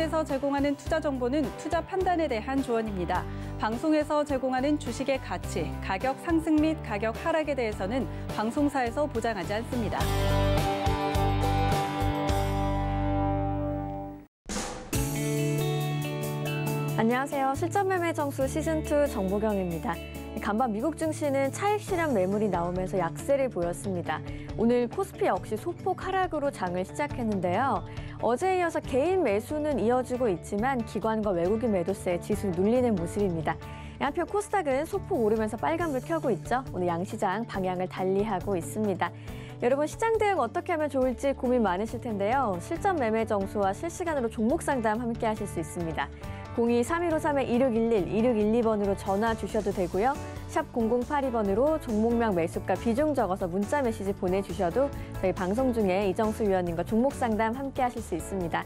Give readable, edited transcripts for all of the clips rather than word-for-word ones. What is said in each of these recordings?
방송에서 제공하는 투자 정보는 투자 판단에 대한 조언입니다. 방송에서 제공하는 주식의 가치, 가격 상승 및 가격 하락에 대해서는 방송사에서 보장하지 않습니다. 안녕하세요. 실전매매 정수 시즌2 정보경입니다. 간밤 미국 증시는 차익 실현 매물이 나오면서 약세를 보였습니다. 오늘 코스피 역시 소폭 하락으로 장을 시작했는데요. 어제에 이어서 개인 매수는 이어지고 있지만 기관과 외국인 매도세에 지수 눌리는 모습입니다. 한편 코스닥은 소폭 오르면서 빨간불 켜고 있죠. 오늘 양시장 방향을 달리하고 있습니다. 여러분 시장 대응 어떻게 하면 좋을지 고민 많으실 텐데요. 실전 매매 정수와 실시간으로 종목 상담 함께 하실 수 있습니다. 02-3153-2611, 2612번으로 전화 주셔도 되고요. 샵 0082번으로 종목명 매수가 비중 적어서 문자 메시지 보내주셔도 저희 방송 중에 이정수 위원님과 종목 상담 함께 하실 수 있습니다.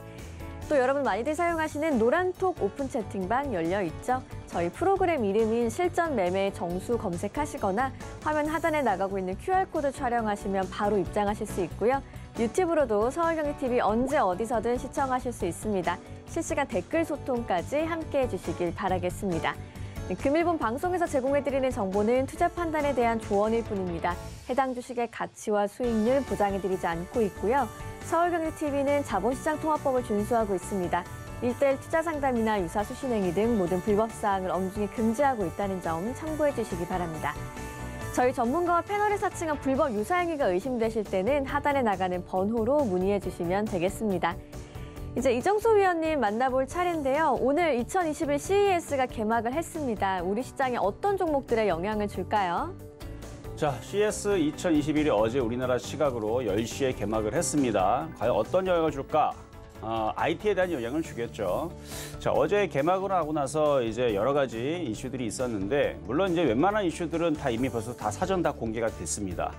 또 여러분 많이들 사용하시는 노란톡 오픈 채팅방 열려 있죠. 저희 프로그램 이름인 실전 매매 정수 검색하시거나 화면 하단에 나가고 있는 QR코드 촬영하시면 바로 입장하실 수 있고요. 유튜브로도 서울경제TV 언제 어디서든 시청하실 수 있습니다. 실시간 댓글 소통까지 함께해 주시길 바라겠습니다. 금일본 방송에서 제공해드리는 정보는 투자 판단에 대한 조언일 뿐입니다. 해당 주식의 가치와 수익률 보장해드리지 않고 있고요. 서울경제TV는 자본시장 통화법을 준수하고 있습니다. 1:1 투자 상담이나 유사 수신행위 등 모든 불법사항을 엄중히 금지하고 있다는 점 참고해 주시기 바랍니다. 저희 전문가와 패널이 사칭한 불법 유사행위가 의심되실 때는 하단에 나가는 번호로 문의해 주시면 되겠습니다. 이제 이정수 위원님 만나볼 차례인데요. 오늘 2021 CES가 개막을 했습니다. 우리 시장에 어떤 종목들에 영향을 줄까요? 자, CES 2021이 어제 우리나라 시각으로 10시에 개막을 했습니다. 과연 어떤 영향을 줄까? IT에 대한 영향을 주겠죠. 자, 어제 개막을 하고 나서 이제 여러 가지 이슈들이 있었는데, 물론 이제 웬만한 이슈들은 다 이미 벌써 다 사전 다 공개가 됐습니다.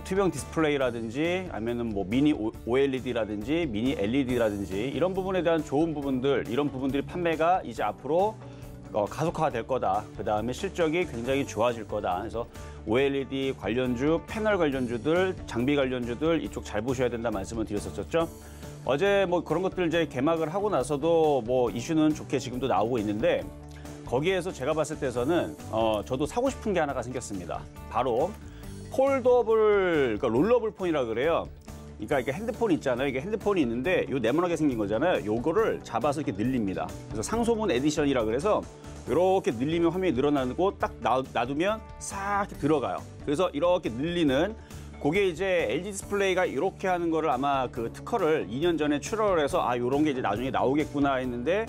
투명 디스플레이라든지 아니면은 뭐 미니 OLED라든지 미니 LED라든지 이런 부분에 대한 좋은 부분들, 이런 부분들이 판매가 이제 앞으로 가속화가 될 거다. 그다음에 실적이 굉장히 좋아질 거다. 그래서 OLED 관련주, 패널 관련주들, 장비 관련주들 이쪽 잘 보셔야 된다 말씀을 드렸었죠. 어제 뭐 그런 것들 이제 개막을 하고 나서도 뭐 이슈는 좋게 지금도 나오고 있는데, 거기에서 제가 봤을 때서는 저도 사고 싶은 게 하나가 생겼습니다. 바로 폴더블, 그러니까 롤러블 폰이라 그래요. 그러니까 이게 핸드폰 있잖아요. 이게 핸드폰이 있는데 요 네모나게 생긴 거잖아요. 요거를 잡아서 이렇게 늘립니다. 그래서 상소문 에디션이라 그래서 이렇게 늘리면 화면이 늘어나고 딱 놔두면 싹 들어가요. 그래서 이렇게 늘리는, 그게 이제 LG 디스플레이가 이렇게 하는 거를 아마 그 특허를 2년 전에 출원을 해서 요런 게 이제 나중에 나오겠구나 했는데,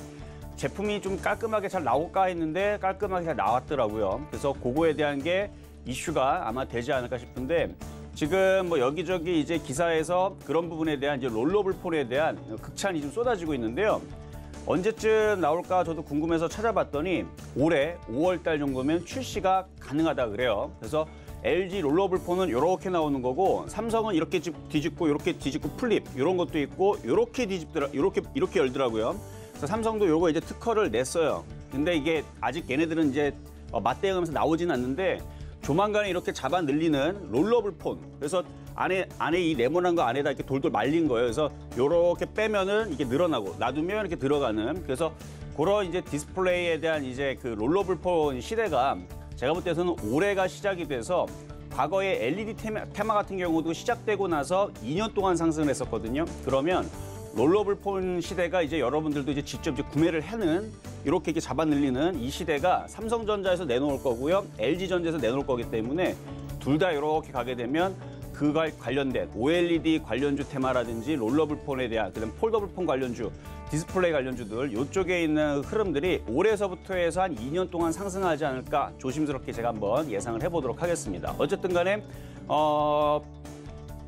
제품이 좀 깔끔하게 잘 나올까 했는데 깔끔하게 잘 나왔더라고요. 그래서 그거에 대한 게 이슈가 아마 되지 않을까 싶은데, 지금 뭐 여기저기 이제 기사에서 그런 부분에 대한 이제 롤러블 폰에 대한 극찬이 좀 쏟아지고 있는데요. 언제쯤 나올까 저도 궁금해서 찾아봤더니 올해 5월 달 정도면 출시가 가능하다 그래요. 그래서 LG 롤러블 폰은 이렇게 나오는 거고, 삼성은 이렇게 뒤집고 이렇게 뒤집고 플립 이런 것도 있고, 이렇게 이렇게 열더라고요. 그래서 삼성도 요거 이제 특허를 냈어요. 근데 이게 아직 얘네들은 이제 맞대응하면서 나오지는 않는데, 조만간에 이렇게 잡아 늘리는 롤러블 폰. 그래서 안에 이 네모난 거 안에다 이렇게 돌돌 말린 거예요. 그래서 요렇게 빼면은 이게 늘어나고 놔두면 이렇게 들어가는. 그래서 그런 이제 디스플레이에 대한 이제 그 롤러블 폰 시대가 제가 볼 때서는 올해가 시작이 돼서, 과거에 LED 테마 같은 경우도 시작되고 나서 2년 동안 상승을 했었거든요. 그러면 롤러블 폰 시대가 이제 여러분들도 이제 직접 구매를 하는, 이렇게 잡아 늘리는 이 시대가 삼성전자에서 내놓을 거고요. LG전자에서 내놓을 거기 때문에 둘 다 이렇게 가게 되면 그가 관련된 OLED 관련주 테마라든지 롤러블 폰에 대한, 그다음 폴더블 폰 관련주, 디스플레이 관련주들 이쪽에 있는 흐름들이 올해서부터 해서 한 2년 동안 상승하지 않을까 조심스럽게 제가 한번 예상을 해보도록 하겠습니다. 어쨌든 간에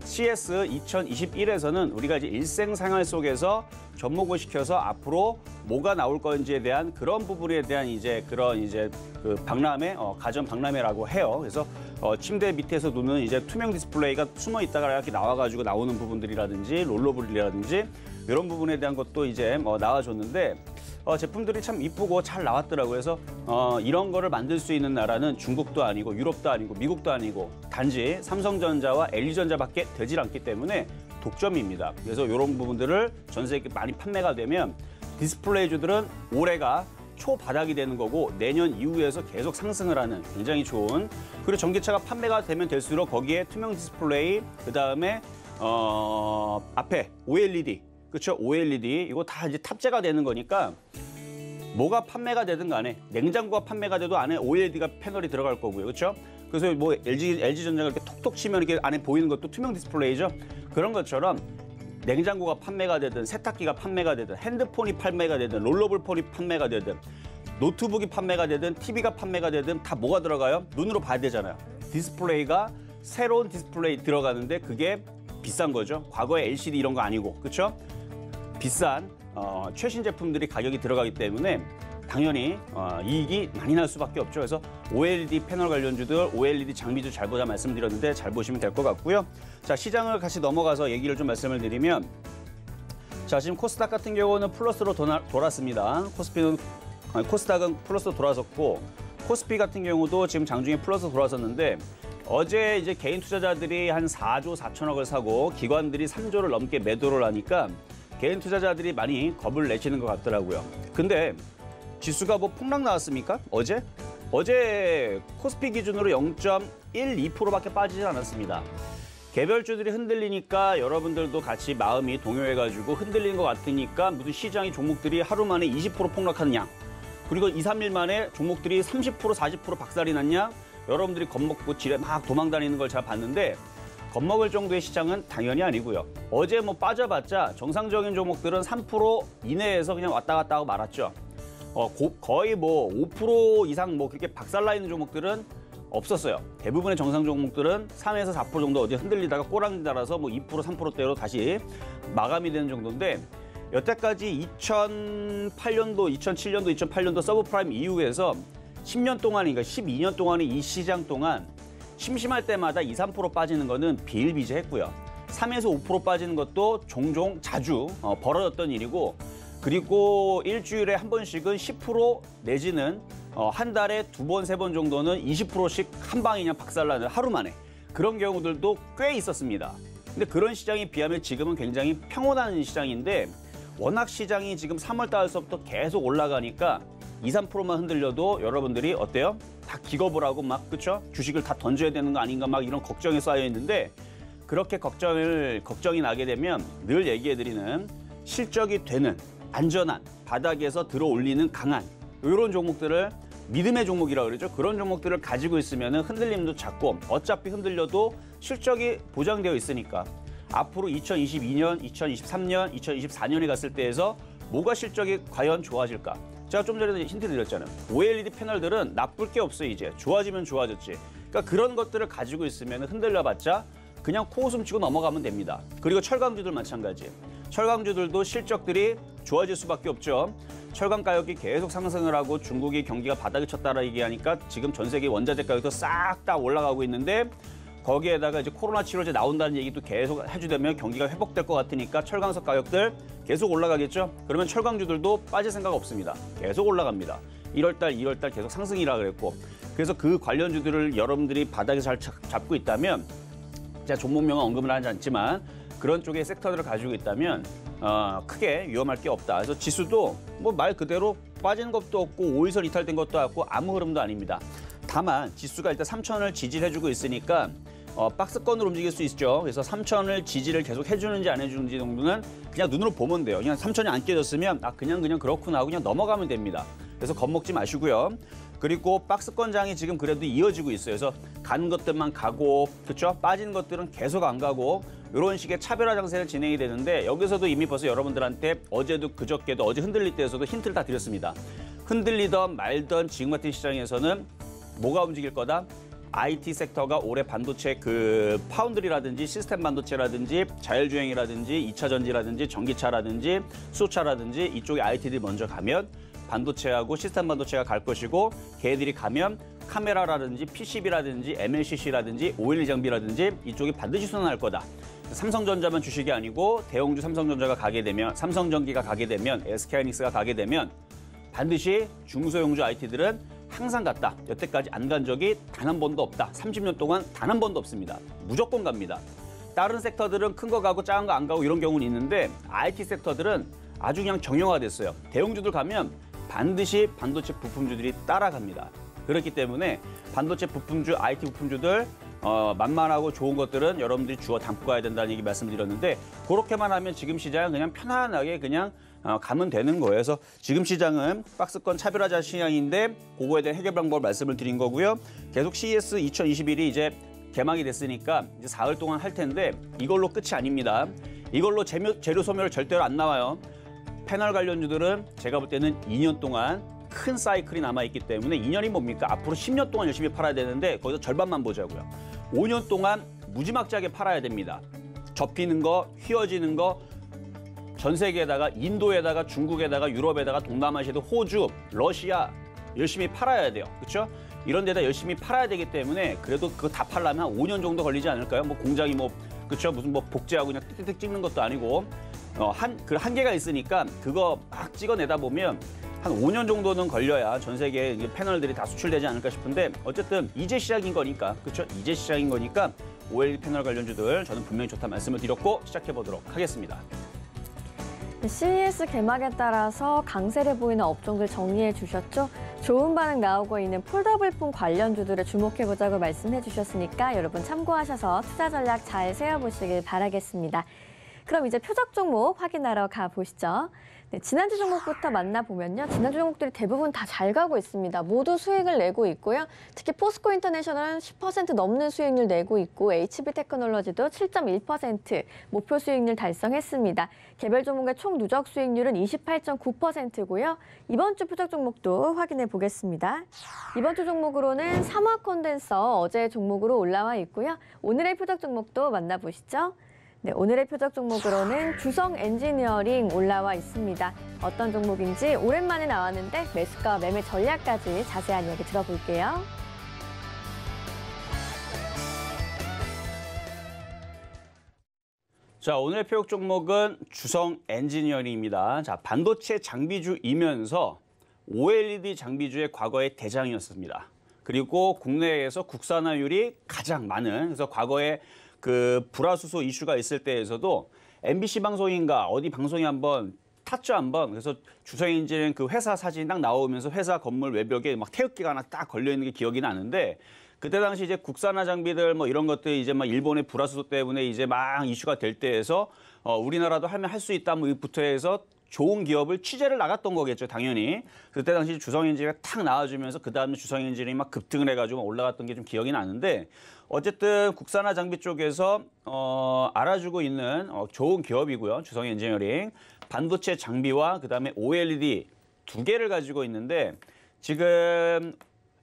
CES 2021에서는 우리가 이제 일생생활 속에서 접목을 시켜서 앞으로 뭐가 나올 건지에 대한 그런 부분에 대한 이제 그런 이제 그 박람회, 가전 박람회라고 해요. 그래서 침대 밑에서 두는 이제 투명 디스플레이가 숨어 있다가 이렇게 나와가지고 나오는 부분들이라든지 롤러블이라든지 이런 부분에 대한 것도 이제 나와줬는데, 제품들이 참 이쁘고 잘 나왔더라고요. 그래서 이런 거를 만들 수 있는 나라는 중국도 아니고 유럽도 아니고 미국도 아니고 단지 삼성전자와 LG전자밖에 되질 않기 때문에 독점입니다. 그래서 이런 부분들을 전 세계에 많이 판매가 되면 디스플레이주들은 올해가 초바닥이 되는 거고 내년 이후에서 계속 상승을 하는 굉장히 좋은, 그리고 전기차가 판매가 되면 될수록 거기에 투명 디스플레이, 그다음에 앞에 OLED, 그렇죠? OLED 이거 다 이제 탑재가 되는 거니까 뭐가 판매가 되든 간에 냉장고가 판매가 돼도 안에 OLED가 패널이 들어갈 거고요. 그렇죠? 그래서 뭐 LG전자가 이렇게 톡톡 치면 이렇게 안에 보이는 것도 투명 디스플레이죠. 그런 것처럼 냉장고가 판매가 되든 세탁기가 판매가 되든 핸드폰이 판매가 되든 롤러블 폰이 판매가 되든 노트북이 판매가 되든 TV가 판매가 되든 다 뭐가 들어가요? 눈으로 봐야 되잖아요. 디스플레이가 새로운 디스플레이 들어가는데 그게 비싼 거죠. 과거에 LCD 이런 거 아니고, 그렇죠? 비싼 최신 제품들이 가격이 들어가기 때문에 당연히 이익이 많이 날 수밖에 없죠. 그래서 OLED 패널 관련주들, OLED 장비주 잘 보자 말씀드렸는데 잘 보시면 될 것 같고요. 자, 시장을 같이 넘어가서 얘기를 좀 말씀을 드리면, 자, 지금 코스닥 같은 경우는 플러스로 돌았습니다. 코스닥은 플러스로 돌아섰고, 코스피 같은 경우도 지금 장중에 플러스 돌아섰는데, 어제 이제 개인 투자자들이 한 4조 4천억을 사고 기관들이 3조를 넘게 매도를 하니까 개인 투자자들이 많이 겁을 내시는 것 같더라고요. 근데 지수가 뭐 폭락 나왔습니까? 어제 코스피 기준으로 0.12%밖에 빠지지 않았습니다. 개별주들이 흔들리니까 여러분들도 같이 마음이 동요해가지고 흔들리는 것 같으니까 무슨 시장이 종목들이 하루 만에 20% 폭락하느냐, 그리고 2, 3일 만에 종목들이 30%, 40% 박살이 났냐, 여러분들이 겁먹고 지뢰 막 도망다니는 걸 제가 봤는데 겁먹을 정도의 시장은 당연히 아니고요. 어제 뭐 빠져봤자 정상적인 종목들은 3% 이내에서 그냥 왔다 갔다 하고 말았죠. 거의 뭐 5% 이상 뭐 그렇게 박살나 있는 종목들은 없었어요. 대부분의 정상 종목들은 3에서 4% 정도 어디 흔들리다가 꼬랑지 달아서 뭐 2%, 3%대로 다시 마감이 되는 정도인데, 여태까지 2008년도, 2007년도, 2008년도 서브프라임 이후에서 10년 동안인가 12년 동안의 이 시장 동안 심심할 때마다 2, 3% 빠지는 거는 비일비재했고요. 3에서 5% 빠지는 것도 종종 자주 벌어졌던 일이고, 그리고 일주일에 한 번씩은 10% 내지는 한 달에 2번, 3번 정도는 20%씩 한 방에 그냥 박살나는 하루 만에 그런 경우들도 꽤 있었습니다. 근데 그런 시장에 비하면 지금은 굉장히 평온한 시장인데, 워낙 시장이 지금 3월 달서부터 계속 올라가니까 2, 3%만 흔들려도 여러분들이 어때요? 다 기겁을 하고 막, 그쵸? 주식을 다 던져야 되는 거 아닌가 막 이런 걱정이 쌓여 있는데, 그렇게 걱정이 나게 되면 늘 얘기해드리는 실적이 되는 안전한 바닥에서 들어 올리는 강한 이런 종목들을 믿음의 종목이라고 그러죠. 그런 종목들을 가지고 있으면 흔들림도 작고 어차피 흔들려도 실적이 보장되어 있으니까 앞으로 2022년, 2023년, 2024년에 갔을 때에서 뭐가 실적이 과연 좋아질까? 제가 좀 전에도 힌트 드렸잖아요. OLED 패널들은 나쁠 게 없어요. 이제 좋아지면 좋아졌지. 그러니까 그런 것들을 가지고 있으면 흔들려봤자 그냥 코웃음 치고 넘어가면 됩니다. 그리고 철강주들 마찬가지. 철강주들도 실적들이 좋아질 수밖에 없죠. 철강 가격이 계속 상승을 하고 중국이 경기가 바닥을 쳤다라 얘기하니까 지금 전 세계 원자재 가격도 싹 다 올라가고 있는데, 거기에다가 이제 코로나 치료제 나온다는 얘기도 계속 해주되면 경기가 회복될 것 같으니까 철강석 가격들 계속 올라가겠죠. 그러면 철강주들도 빠질 생각 없습니다. 계속 올라갑니다. 1월달, 2월달 계속 상승이라 그랬고, 그래서 그 관련주들을 여러분들이 바닥에서 잘 잡고 있다면, 제가 종목명은 언급을 하지 않지만 그런 쪽의 섹터들을 가지고 있다면 크게 위험할 게 없다. 그래서 지수도 뭐 말 그대로 빠지는 것도 없고 5일선 이탈된 것도 없고 아무 흐름도 아닙니다. 다만 지수가 일단 3,000을 지지를 해주고 있으니까 박스권으로 움직일 수 있죠. 그래서 3,000을 지지를 계속 해주는지 안 해주는지 정도는 그냥 눈으로 보면 돼요. 그냥 3,000이 안 깨졌으면 그냥 그렇구나 하고 그냥 넘어가면 됩니다. 그래서 겁먹지 마시고요. 그리고 박스권장이 지금 그래도 이어지고 있어요. 그래서 가는 것들만 가고, 그렇죠? 빠지는 것들은 계속 안 가고 이런 식의 차별화 장세가 진행이 되는데, 여기서도 이미 벌써 여러분들한테 어제도 그저께도 어제 흔들릴 때에서도 힌트를 다 드렸습니다. 흔들리던 말던 지금 같은 시장에서는 뭐가 움직일 거다? IT 섹터가 올해 반도체 그 파운드리라든지 시스템 반도체라든지 자율주행이라든지 2차 전지라든지 전기차라든지 수소차라든지 이쪽에 IT들이 먼저 가면 반도체하고 시스템 반도체가 갈 것이고, 걔들이 가면 카메라라든지 PCB라든지 MLCC라든지 OLED 장비라든지 이쪽이 반드시 순환할 거다. 삼성전자만 주식이 아니고 대형주 삼성전자가 가게 되면, 삼성전기가 가게 되면, SK하이닉스가 가게 되면 반드시 중소형주 IT들은 항상 갔다. 여태까지 안 간 적이 단 한 번도 없다. 30년 동안 단 한 번도 없습니다. 무조건 갑니다. 다른 섹터들은 큰 거 가고 작은 거 안 가고 이런 경우는 있는데 IT 섹터들은 아주 그냥 정형화됐어요. 대형주들 가면 반드시 반도체 부품주들이 따라갑니다. 그렇기 때문에 반도체 부품주, IT 부품주들 만만하고 좋은 것들은 여러분들이 주워 담고 가야 된다는 얘기 말씀드렸는데 그렇게만 하면 지금 시장은 그냥 편안하게 그냥 가면 되는 거예요. 그래서 지금 시장은 박스권 차별화자 시장인데 그거에 대한 해결 방법을 말씀을 드린 거고요. 계속 CES 2021이 이제 개막이 됐으니까 이제 사흘 동안 할 텐데 이걸로 끝이 아닙니다. 이걸로 재료 소멸 절대로 안 나와요. 패널 관련주들은 제가 볼 때는 2년 동안 큰 사이클이 남아있기 때문에 2년이 뭡니까? 앞으로 10년 동안 열심히 팔아야 되는데 거기서 절반만 보자고요. 5년 동안 무지막지하게 팔아야 됩니다. 접히는 거, 휘어지는 거, 전 세계에다가 인도에다가 중국에다가 유럽에다가 동남아시아도 호주, 러시아 열심히 팔아야 돼요. 그렇죠? 이런 데다 열심히 팔아야 되기 때문에 그래도 그거 다 팔려면 한 5년 정도 걸리지 않을까요? 뭐 공장이 그렇죠? 무슨 복제하고 그냥 띡띡 찍는 것도 아니고 그 한계가 있으니까 그거 막 찍어내다 보면 한 5년 정도는 걸려야 전 세계 패널들이 다 수출되지 않을까 싶은데 어쨌든 이제 시작인 거니까 그렇죠? 이제 시작인 거니까 OLED 패널 관련주들 저는 분명히 좋다 말씀을 드렸고 시작해 보도록 하겠습니다. CES 개막에 따라서 강세를 보이는 업종들 정리해 주셨죠? 좋은 반응 나오고 있는 폴더블폰 관련주들을 주목해보자고 말씀해 주셨으니까 여러분 참고하셔서 투자 전략 잘 세워보시길 바라겠습니다. 그럼 이제 표적 종목 확인하러 가보시죠. 네, 지난주 종목부터 만나보면요. 지난주 종목들이 대부분 다 잘 가고 있습니다. 모두 수익을 내고 있고요. 특히 포스코 인터내셔널은 10% 넘는 수익률 내고 있고 HB테크놀로지도 7.1% 목표 수익률 달성했습니다. 개별 종목의 총 누적 수익률은 28.9%고요. 이번 주 표적 종목도 확인해 보겠습니다. 이번 주 종목으로는 삼화콘덴서 어제 종목으로 올라와 있고요. 오늘의 표적 종목도 만나보시죠. 네, 오늘의 표적 종목으로는 주성 엔지니어링 올라와 있습니다. 어떤 종목인지 오랜만에 나왔는데 매수가 매매 전략까지 자세한 이야기 들어볼게요. 자, 오늘의 표적 종목은 주성 엔지니어링입니다. 자, 반도체 장비주이면서 OLED 장비주의 과거의 대장이었습니다. 그리고 국내에서 국산화율이 가장 많은, 그래서 과거에 그 불화수소 이슈가 있을 때에서도 MBC 방송인가 어디 방송에 한번 탔죠 한번. 그래서 주성엔지니어링 그 회사 사진이 딱 나오면서 회사 건물 외벽에 막 태극기가 하나 딱 걸려 있는 게 기억이 나는데 그때 당시 이제 국산화 장비들 뭐 이런 것들 이제 막 일본의 불화수소 때문에 이제 막 이슈가 될 때에서 우리나라도 하면 할 수 있다 뭐부터 해서 좋은 기업을 취재를 나갔던 거겠죠, 당연히. 그때 당시 주성엔지니어링이 탁 나와주면서 그 다음에 주성엔지니어링이 막 급등을 해가지고 올라갔던 게 좀 기억이 나는데 어쨌든 국산화 장비 쪽에서 알아주고 있는 좋은 기업이고요, 주성엔지니어링. 반도체 장비와 그 다음에 OLED 두 개를 가지고 있는데 지금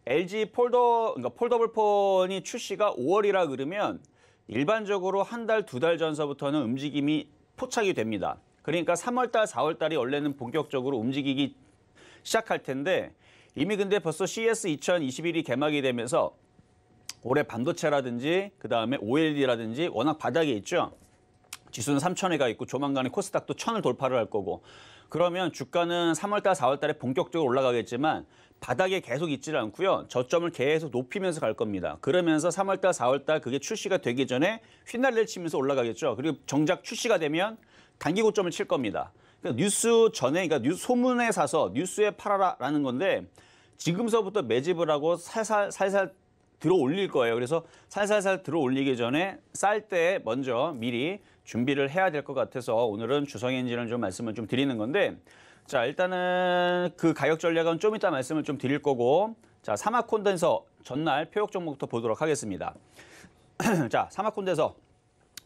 LG 그러니까 폴더블폰이 출시가 5월이라 그러면 일반적으로 한 달, 두 달 전서부터는 움직임이 포착이 됩니다. 그러니까 3월달, 4월달이 원래는 본격적으로 움직이기 시작할 텐데 이미 근데 벌써 CES 2021이 개막이 되면서 올해 반도체라든지 그다음에 OLED라든지 워낙 바닥에 있죠. 지수는 3,000에 가 있고 조만간에 코스닥도 1,000을 돌파를 할 거고 그러면 주가는 3월달, 4월달에 본격적으로 올라가겠지만 바닥에 계속 있지는 않고요. 저점을 계속 높이면서 갈 겁니다. 그러면서 3월달, 4월달 그게 출시가 되기 전에 휘날리를 치면서 올라가겠죠. 그리고 정작 출시가 되면 단기 고점을 칠 겁니다. 그러니까 뉴스 전에, 그러니까 소문에 사서 뉴스에 팔아라라는 건데 지금서부터 매집을 하고 살살 들어 올릴 거예요. 그래서 살살살 들어 올리기 전에 쌀 때 먼저 미리 준비를 해야 될 것 같아서 오늘은 주성엔진을 좀 말씀을 좀 드리는 건데 자, 일단은 그 가격 전략은 좀 이따 말씀을 좀 드릴 거고 자, 삼화콘덴서 전날 표적 종목부터 보도록 하겠습니다. 자, 삼화콘덴서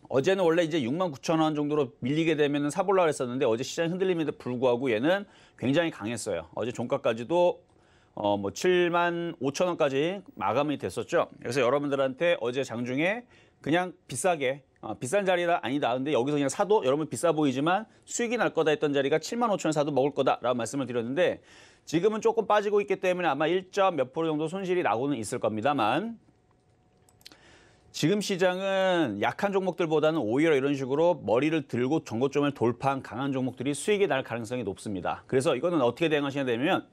어제는 원래 이제 69,000원 정도로 밀리게 되면 사보려고 했었는데 어제 시장 흔들림에도 불구하고 얘는 굉장히 강했어요. 어제 종가까지도 뭐 75,000원까지 마감이 됐었죠. 그래서 여러분들한테 어제 장중에 그냥 비싸게 비싼 자리라 아니다. 근데 여기서 그냥 사도 여러분 비싸 보이지만 수익이 날 거다 했던 자리가 75,000원 사도 먹을 거다라고 말씀을 드렸는데 지금은 조금 빠지고 있기 때문에 아마 1점 몇 프로 정도 손실이 나고는 있을 겁니다만 지금 시장은 약한 종목들보다는 오히려 이런 식으로 머리를 들고 전고점을 돌파한 강한 종목들이 수익이 날 가능성이 높습니다. 그래서 이거는 어떻게 대응하시냐 되면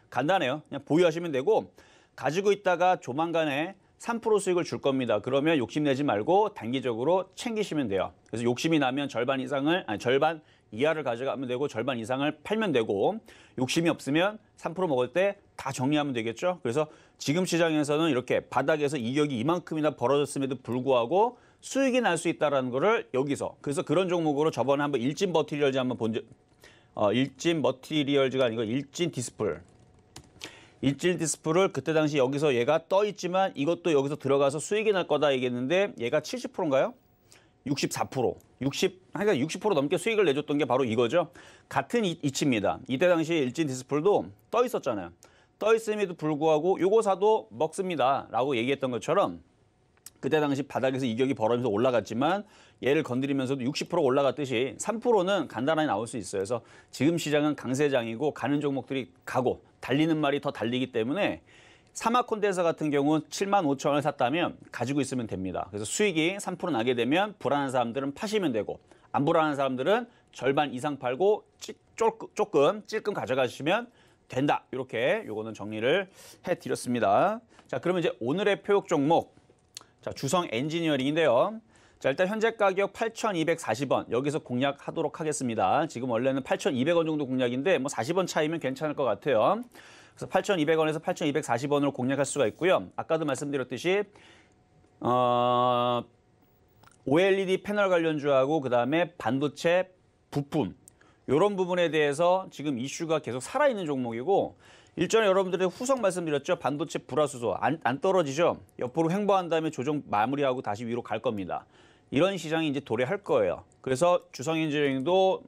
간단해요. 그냥 보유하시면 되고 가지고 있다가 조만간에 3% 수익을 줄 겁니다. 그러면 욕심내지 말고 단기적으로 챙기시면 돼요. 그래서 욕심이 나면 절반 이하를 가져가면 되고 절반 이상을 팔면 되고 욕심이 없으면 3% 먹을 때 다 정리하면 되겠죠. 그래서 지금 시장에서는 이렇게 바닥에서 이격이 이만큼이나 벌어졌음에도 불구하고 수익이 날 수 있다는 거를 여기서 그래서 그런 종목으로 저번에 한번 일진 머티리얼즈 한번 일진 머티리얼즈가 아니고 일진 디스플. 일진 디스플을 그때 당시 여기서 얘가 떠 있지만 이것도 여기서 들어가서 수익이 날 거다 얘기했는데 얘가 70%인가요? 64%. 60% 넘게 수익을 내줬던 게 바로 이거죠. 같은 이치입니다. 이때 당시 일진 디스플도 떠 있었잖아요. 떠 있음에도 불구하고 요거 사도 먹습니다. 라고 얘기했던 것처럼 그때 당시 바닥에서 이격이 벌어지면서 올라갔지만 얘를 건드리면서도 60% 올라갔듯이 3%는 간단하게 나올 수 있어요. 그래서 지금 시장은 강세장이고 가는 종목들이 가고 달리는 말이 더 달리기 때문에 사마 콘덴서 같은 경우는 75,000원을 샀다면 가지고 있으면 됩니다. 그래서 수익이 3% 나게 되면 불안한 사람들은 파시면 되고 안 불안한 사람들은 절반 이상 팔고 찔끔 가져가시면 된다. 이렇게 요거는 정리를 해드렸습니다. 자, 그러면 이제 오늘의 표역 종목. 자, 주성 엔지니어링인데요. 자, 일단 현재 가격 8,240원. 여기서 공략하도록 하겠습니다. 지금 원래는 8,200원 정도 공략인데 뭐 40원 차이면 괜찮을 것 같아요. 그래서 8,200원에서 8,240원으로 공략할 수가 있고요. 아까도 말씀드렸듯이 OLED 패널 관련주하고 그다음에 반도체 부품 이런 부분에 대해서 지금 이슈가 계속 살아있는 종목이고 일전에 여러분들의 후속 말씀드렸죠. 반도체 불화수소 안 떨어지죠. 옆으로 횡보한 다음에 조정 마무리하고 다시 위로 갈 겁니다. 이런 시장이 이제 도래할 거예요. 그래서 주성엔지니어링도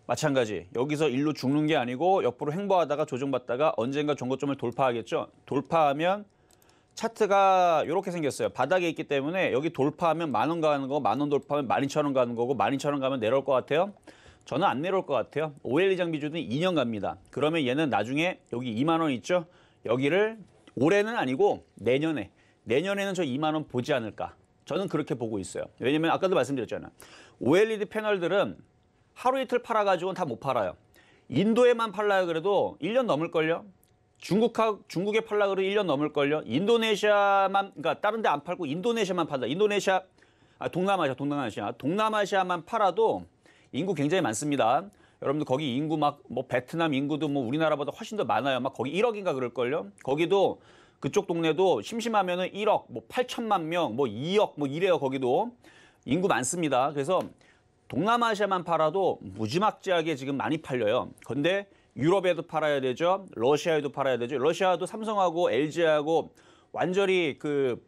마찬가지. 여기서 일로 죽는 게 아니고 옆으로 횡보하다가 조정받다가 언젠가 정고점을 돌파하겠죠. 돌파하면 차트가 이렇게 생겼어요. 바닥에 있기 때문에 여기 돌파하면 10,000원 가는 거, 10,000원 돌파하면 12,000원 가는 거고 12,000원 가면 내려올 것 같아요. 저는 안 내려올 것 같아요. OLED 장비주는 2년 갑니다. 그러면 얘는 나중에 여기 2만 원 있죠? 여기를 올해는 아니고 내년에는 저 2만 원 보지 않을까. 저는 그렇게 보고 있어요. 왜냐면 아까도 말씀드렸잖아요. OLED 패널들은 하루 이틀 팔아가지고는 다 못 팔아요. 인도에만 팔라고 그래도 1년 넘을걸요? 중국에 팔라고 그래도 1년 넘을걸요? 인도네시아만, 그러니까 다른 데 안 팔고 인도네시아만 판다. 동남아시아만 팔아도 인구 굉장히 많습니다. 여러분들 거기 인구 뭐 베트남 인구도 뭐 우리나라보다 훨씬 더 많아요. 막 거기 1억인가 그럴걸요? 거기도 그쪽 동네도 심심하면은 1억, 뭐 8천만 명, 뭐 2억, 뭐 이래요. 거기도 인구 많습니다. 그래서 동남아시아만 팔아도 무지막지하게 지금 많이 팔려요. 근데 유럽에도 팔아야 되죠. 러시아에도 팔아야 되죠. 러시아도 삼성하고 LG하고 완전히 그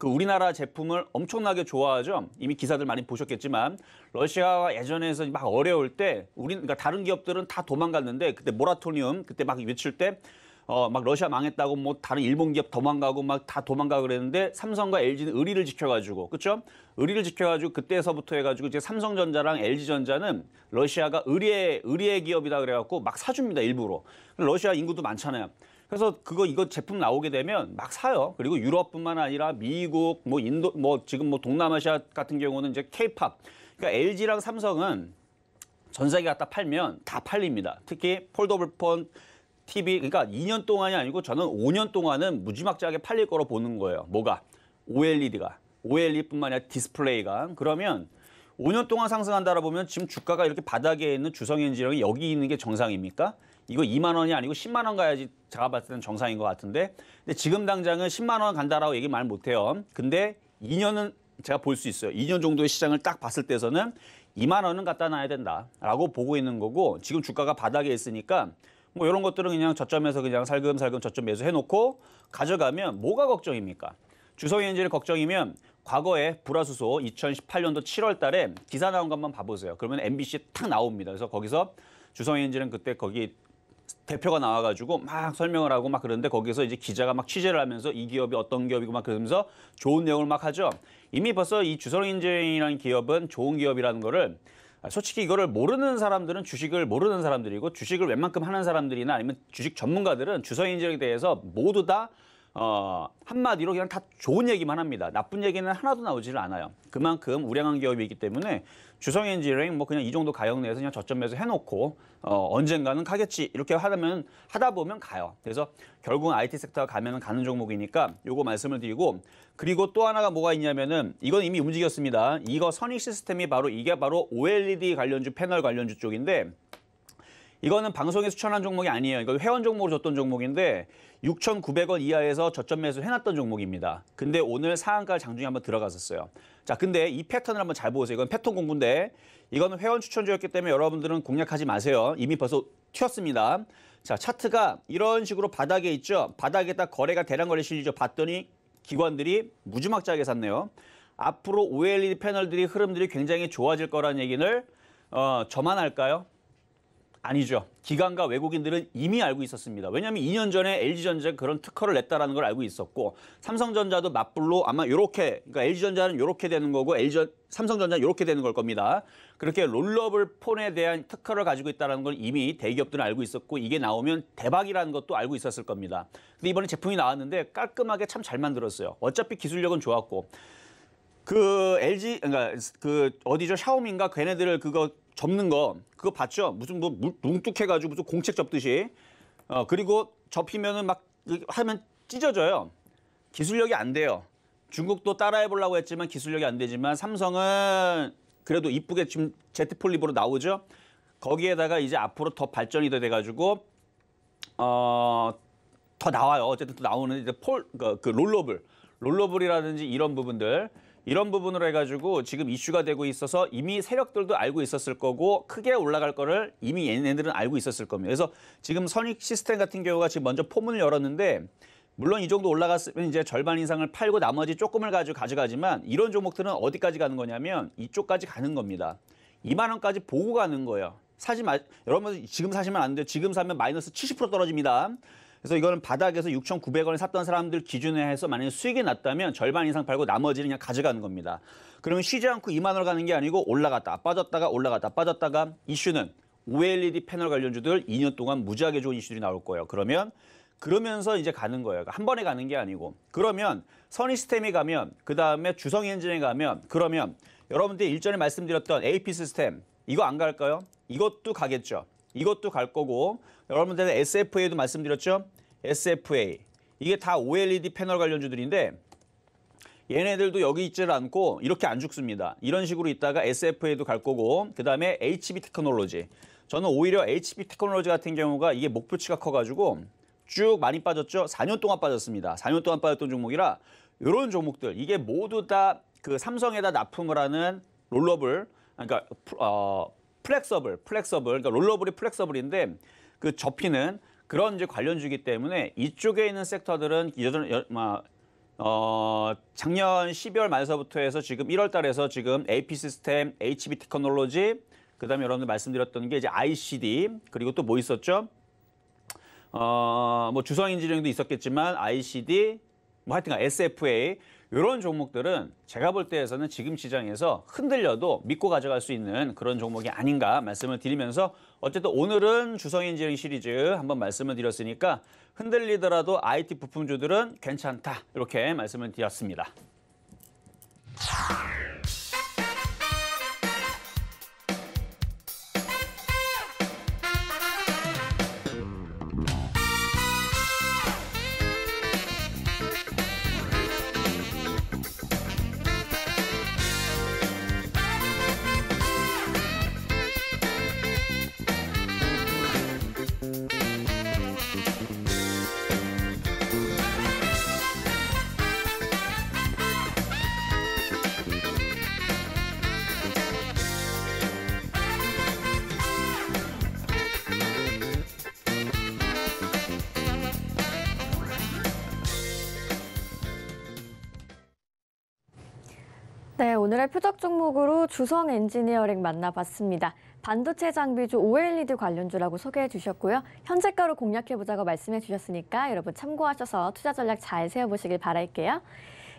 우리나라 제품을 엄청나게 좋아하죠. 이미 기사들 많이 보셨겠지만 러시아가 예전에서 막 어려울 때 그러니까 다른 기업들은 다 도망갔는데 그때 모라토리움 그때 막 외칠 때 막 러시아 망했다고 뭐 다른 일본 기업 도망가고 막 다 도망가고 그랬는데 삼성과 LG는 의리를 지켜가지고 그렇죠? 의리를 지켜가지고 그때서부터 해가지고 이제 삼성전자랑 LG전자는 러시아가 의리의 기업이다 그래갖고 막 사줍니다 일부러. 러시아 인구도 많잖아요. 그래서 이거 제품 나오게 되면 막 사요. 그리고 유럽뿐만 아니라 미국, 뭐 인도, 뭐 지금 뭐 동남아시아 같은 경우는 이제 K-팝. 그러니까 LG랑 삼성은 전 세계 갖다 팔면 다 팔립니다. 특히 폴더블 폰, TV, 그러니까 2년 동안이 아니고 저는 5년 동안은 무지막지하게 팔릴 거로 보는 거예요. 뭐가? OLED가. OLED뿐만 아니라 디스플레이가. 그러면 5년 동안 상승한다라 보면 지금 주가가 이렇게 바닥에 있는 주성엔지니어링이 여기 있는 게 정상입니까? 이거 2만 원이 아니고 10만 원 가야지 제가 봤을 때는 정상인 것 같은데 근데 지금 당장은 10만 원 간다라고 얘기 말 못해요. 근데 2년은 제가 볼 수 있어요. 2년 정도의 시장을 딱 봤을 때서는 2만 원은 갖다 놔야 된다라고 보고 있는 거고 지금 주가가 바닥에 있으니까 뭐 이런 것들은 그냥 저점에서 그냥 살금살금 저점 매수해놓고 가져가면 뭐가 걱정입니까? 주성엔지니어링 걱정이면 과거에 불화수소 2018년도 7월 달에 기사 나온 거 한번 봐보세요. 그러면 MBC에 탁 나옵니다. 그래서 거기서 주성엔지니어링 그때 거기 대표가 나와가지고 막 설명을 하고 막 그러는데 거기서 이제 기자가 막 취재를 하면서 이 기업이 어떤 기업이고 막 그러면서 좋은 내용을 막 하죠. 이미 벌써 이 주성엔지니어링이라는 기업은 좋은 기업이라는 거를 솔직히 이거를 모르는 사람들은 주식을 모르는 사람들이고 주식을 웬만큼 하는 사람들이나 아니면 주식 전문가들은 주성엔지니어링에 대해서 모두 다 한마디로 그냥 다 좋은 얘기만 합니다. 나쁜 얘기는 하나도 나오질 않아요. 그만큼 우량한 기업이기 때문에 주성 엔지니어링 뭐 그냥 이 정도 가격 내에서 그냥 저점에서 해놓고 언젠가는 가겠지 이렇게 하다 보면 가요. 그래서 결국은 IT 섹터가 가면은 가는 종목이니까 요거 말씀을 드리고, 그리고 또 하나가 뭐가 있냐면은 이건 이미 움직였습니다. 이거 선익 시스템이 이게 바로 OLED 관련주 패널 관련주 쪽인데, 이거는 방송에 추천한 종목이 아니에요. 이거 회원 종목으로 줬던 종목인데 6,900원 이하에서 저점 매수 해놨던 종목입니다. 근데 오늘 상한가 장중에 한번 들어갔었어요. 자, 근데 이 패턴을 한번 잘 보세요. 이건 패턴 공부인데 이거는 회원 추천주였기 때문에 여러분들은 공략하지 마세요. 이미 벌써 튀었습니다. 자, 차트가 이런 식으로 바닥에 있죠. 바닥에다 거래가 대량 거래 실리죠. 봤더니 기관들이 무지막지하게 샀네요. 앞으로 OLED 패널들이 흐름들이 굉장히 좋아질 거라는 얘기를 저만 할까요? 아니죠. 기관과 외국인들은 이미 알고 있었습니다. 왜냐하면 2년 전에 LG전자가 그런 특허를 냈다라는 걸 알고 있었고, 삼성전자도 맞불로 아마 이렇게, 그러니까 LG전자는 이렇게 되는 거고 삼성전자는 이렇게 되는 걸 겁니다. 그렇게 롤러블 폰에 대한 특허를 가지고 있다는 걸 이미 대기업들은 알고 있었고, 이게 나오면 대박이라는 것도 알고 있었을 겁니다. 근데 이번에 제품이 나왔는데 깔끔하게 참 잘 만들었어요. 어차피 기술력은 좋았고, 그러니까 어디죠? 샤오미인가 걔네들 그거 접는 거 그거 봤죠? 무슨 뭐 뭉뚝해가지고 무슨 공책 접듯이 그리고 접히면은 막 하면 찢어져요. 기술력이 안 돼요. 중국도 따라해보려고 했지만 기술력이 안 되지만 삼성은 그래도 이쁘게 지금 Z 폴립으로 나오죠. 거기에다가 이제 앞으로 더 발전이 돼가지고 더 나와요. 어쨌든 또 나오는 이제 그 롤러블이라든지 이런 부분으로 해가지고 지금 이슈가 되고 있어서 이미 세력들도 알고 있었을 거고 크게 올라갈 거를 이미 얘네들은 알고 있었을 겁니다. 그래서 지금 선익 시스템 같은 경우가 지금 먼저 포문을 열었는데, 물론 이 정도 올라갔으면 이제 절반 이상을 팔고 나머지 조금을 가져가지만 이런 종목들은 어디까지 가는 거냐면 이쪽까지 가는 겁니다. 2만 원까지 보고 가는 거예요. 여러분 지금 사시면 안 돼요. 지금 사면 마이너스 70% 떨어집니다. 그래서 이거는 바닥에서 6,900원에 샀던 사람들 기준에 해서 만약에 수익이 났다면 절반 이상 팔고 나머지는 그냥 가져가는 겁니다. 그러면 쉬지 않고 2만 원을 가는 게 아니고 올라갔다 빠졌다가 올라갔다 빠졌다가, 이슈는 OLED 패널 관련주들 2년 동안 무지하게 좋은 이슈들이 나올 거예요. 그러면서 이제 가는 거예요. 한 번에 가는 게 아니고. 그러면 선익시스템이 가면, 그 다음에 주성엔진에 가면, 그러면 여러분들 일전에 말씀드렸던 AP 시스템 이거 안 갈까요? 이것도 가겠죠. 이것도 갈 거고, 여러분들 SFA도 말씀드렸죠? SFA. 이게 다 OLED 패널 관련주들인데 얘네들도 여기 있지를 않고 이렇게 안 죽습니다. 이런 식으로 있다가 SFA도 갈 거고, 그 다음에 HB 테크놀로지. 저는 오히려 HB 테크놀로지 같은 경우가 이게 목표치가 커가지고 쭉 많이 빠졌죠? 4년 동안 빠졌습니다. 4년 동안 빠졌던 종목이라 이런 종목들, 이게 모두 다 그 삼성에다 납품을 하는 롤러블, 그러니까 플렉서블, 그러니까 롤러블이 플렉서블인데 그 접히는 그런 이제 관련주이기 때문에 이쪽에 있는 섹터들은 작년 12월 말서부터 해서 지금 1월 달에서 지금 AP 시스템, HB 테크놀로지, 그다음에 여러분들 말씀드렸던 게 이제 ICD, 그리고 또 뭐 있었죠? 뭐 주성 엔지니어링도 있었겠지만 ICD, 뭐 하여튼간 SFA, 이런 종목들은 제가 볼 때에서는 지금 시장에서 흔들려도 믿고 가져갈 수 있는 그런 종목이 아닌가 말씀을 드리면서, 어쨌든 오늘은 주성 엔지니어링 시리즈 한번 말씀을 드렸으니까 흔들리더라도 IT 부품주들은 괜찮다 이렇게 말씀을 드렸습니다. 네, 오늘의 표적 종목으로 주성 엔지니어링 만나봤습니다. 반도체 장비주 OLED 관련주라고 소개해 주셨고요. 현재가로 공략해보자고 말씀해 주셨으니까 여러분 참고하셔서 투자 전략 잘 세워보시길 바랄게요.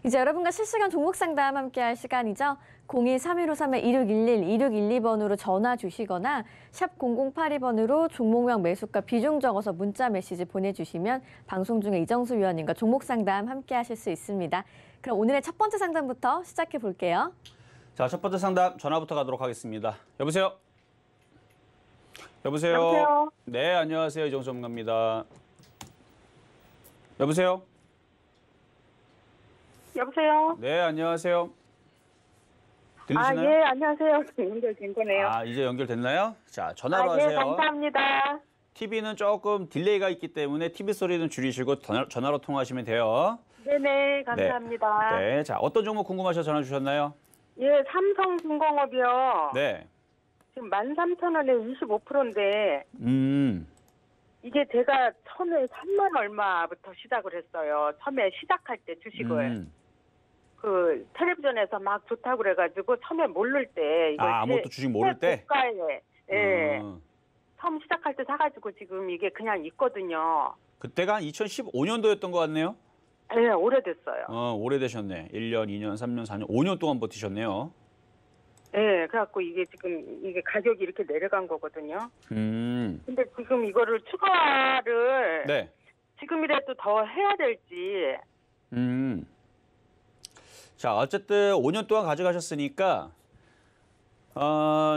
이제 여러분과 실시간 종목 상담 함께할 시간이죠. 02-3153-2611, 2612번으로 전화 주시거나 샵 0082번으로 종목명 매수가 비중 적어서 문자 메시지 보내주시면 방송 중에 이정수 위원님과 종목 상담 함께하실 수 있습니다. 그럼 오늘의 첫 번째 상담부터 시작해 볼게요. 자, 첫 번째 상담 전화부터 가도록 하겠습니다. 여보세요? 여보세요? 여보세요? 네, 안녕하세요. 이정수 전문가입니다. 여보세요? 여보세요? 네, 안녕하세요. 들리시나요? 예, 안녕하세요. 연결된 거네요. 이제 연결됐나요? 자, 전화로 하세요. 예, 감사합니다. TV는 조금 딜레이가 있기 때문에 TV 소리는 줄이시고 전화로 통화하시면 돼요. 네네, 감사합니다. 네, 자, 어떤 종목 궁금하셔서 전화 주셨나요? 예, 삼성중공업이요. 네. 지금 13,000원에 25%인데 이게 제가 처음에 3만 얼마부터 시작을 했어요. 처음에 시작할 때 주식을. 그 텔레비전에서 막 좋다고 그래가지고 처음에 모를 때 이걸 아무것도 주식 모를 때? 고가에 처음 시작할 때 사가지고 지금 이게 그냥 있거든요. 그때가 한 2015년도였던 것 같네요. 네, 오래됐어요. 오래되셨네. 1년, 2년, 3년, 4년, 5년 동안 버티셨네요. 네, 그래갖고 이게 지금 이게 가격이 이렇게 내려간 거거든요. 근데 지금 이거를 추가를 네. 지금이라도 더 해야 될지. 자, 어쨌든 5년 동안 가져가셨으니까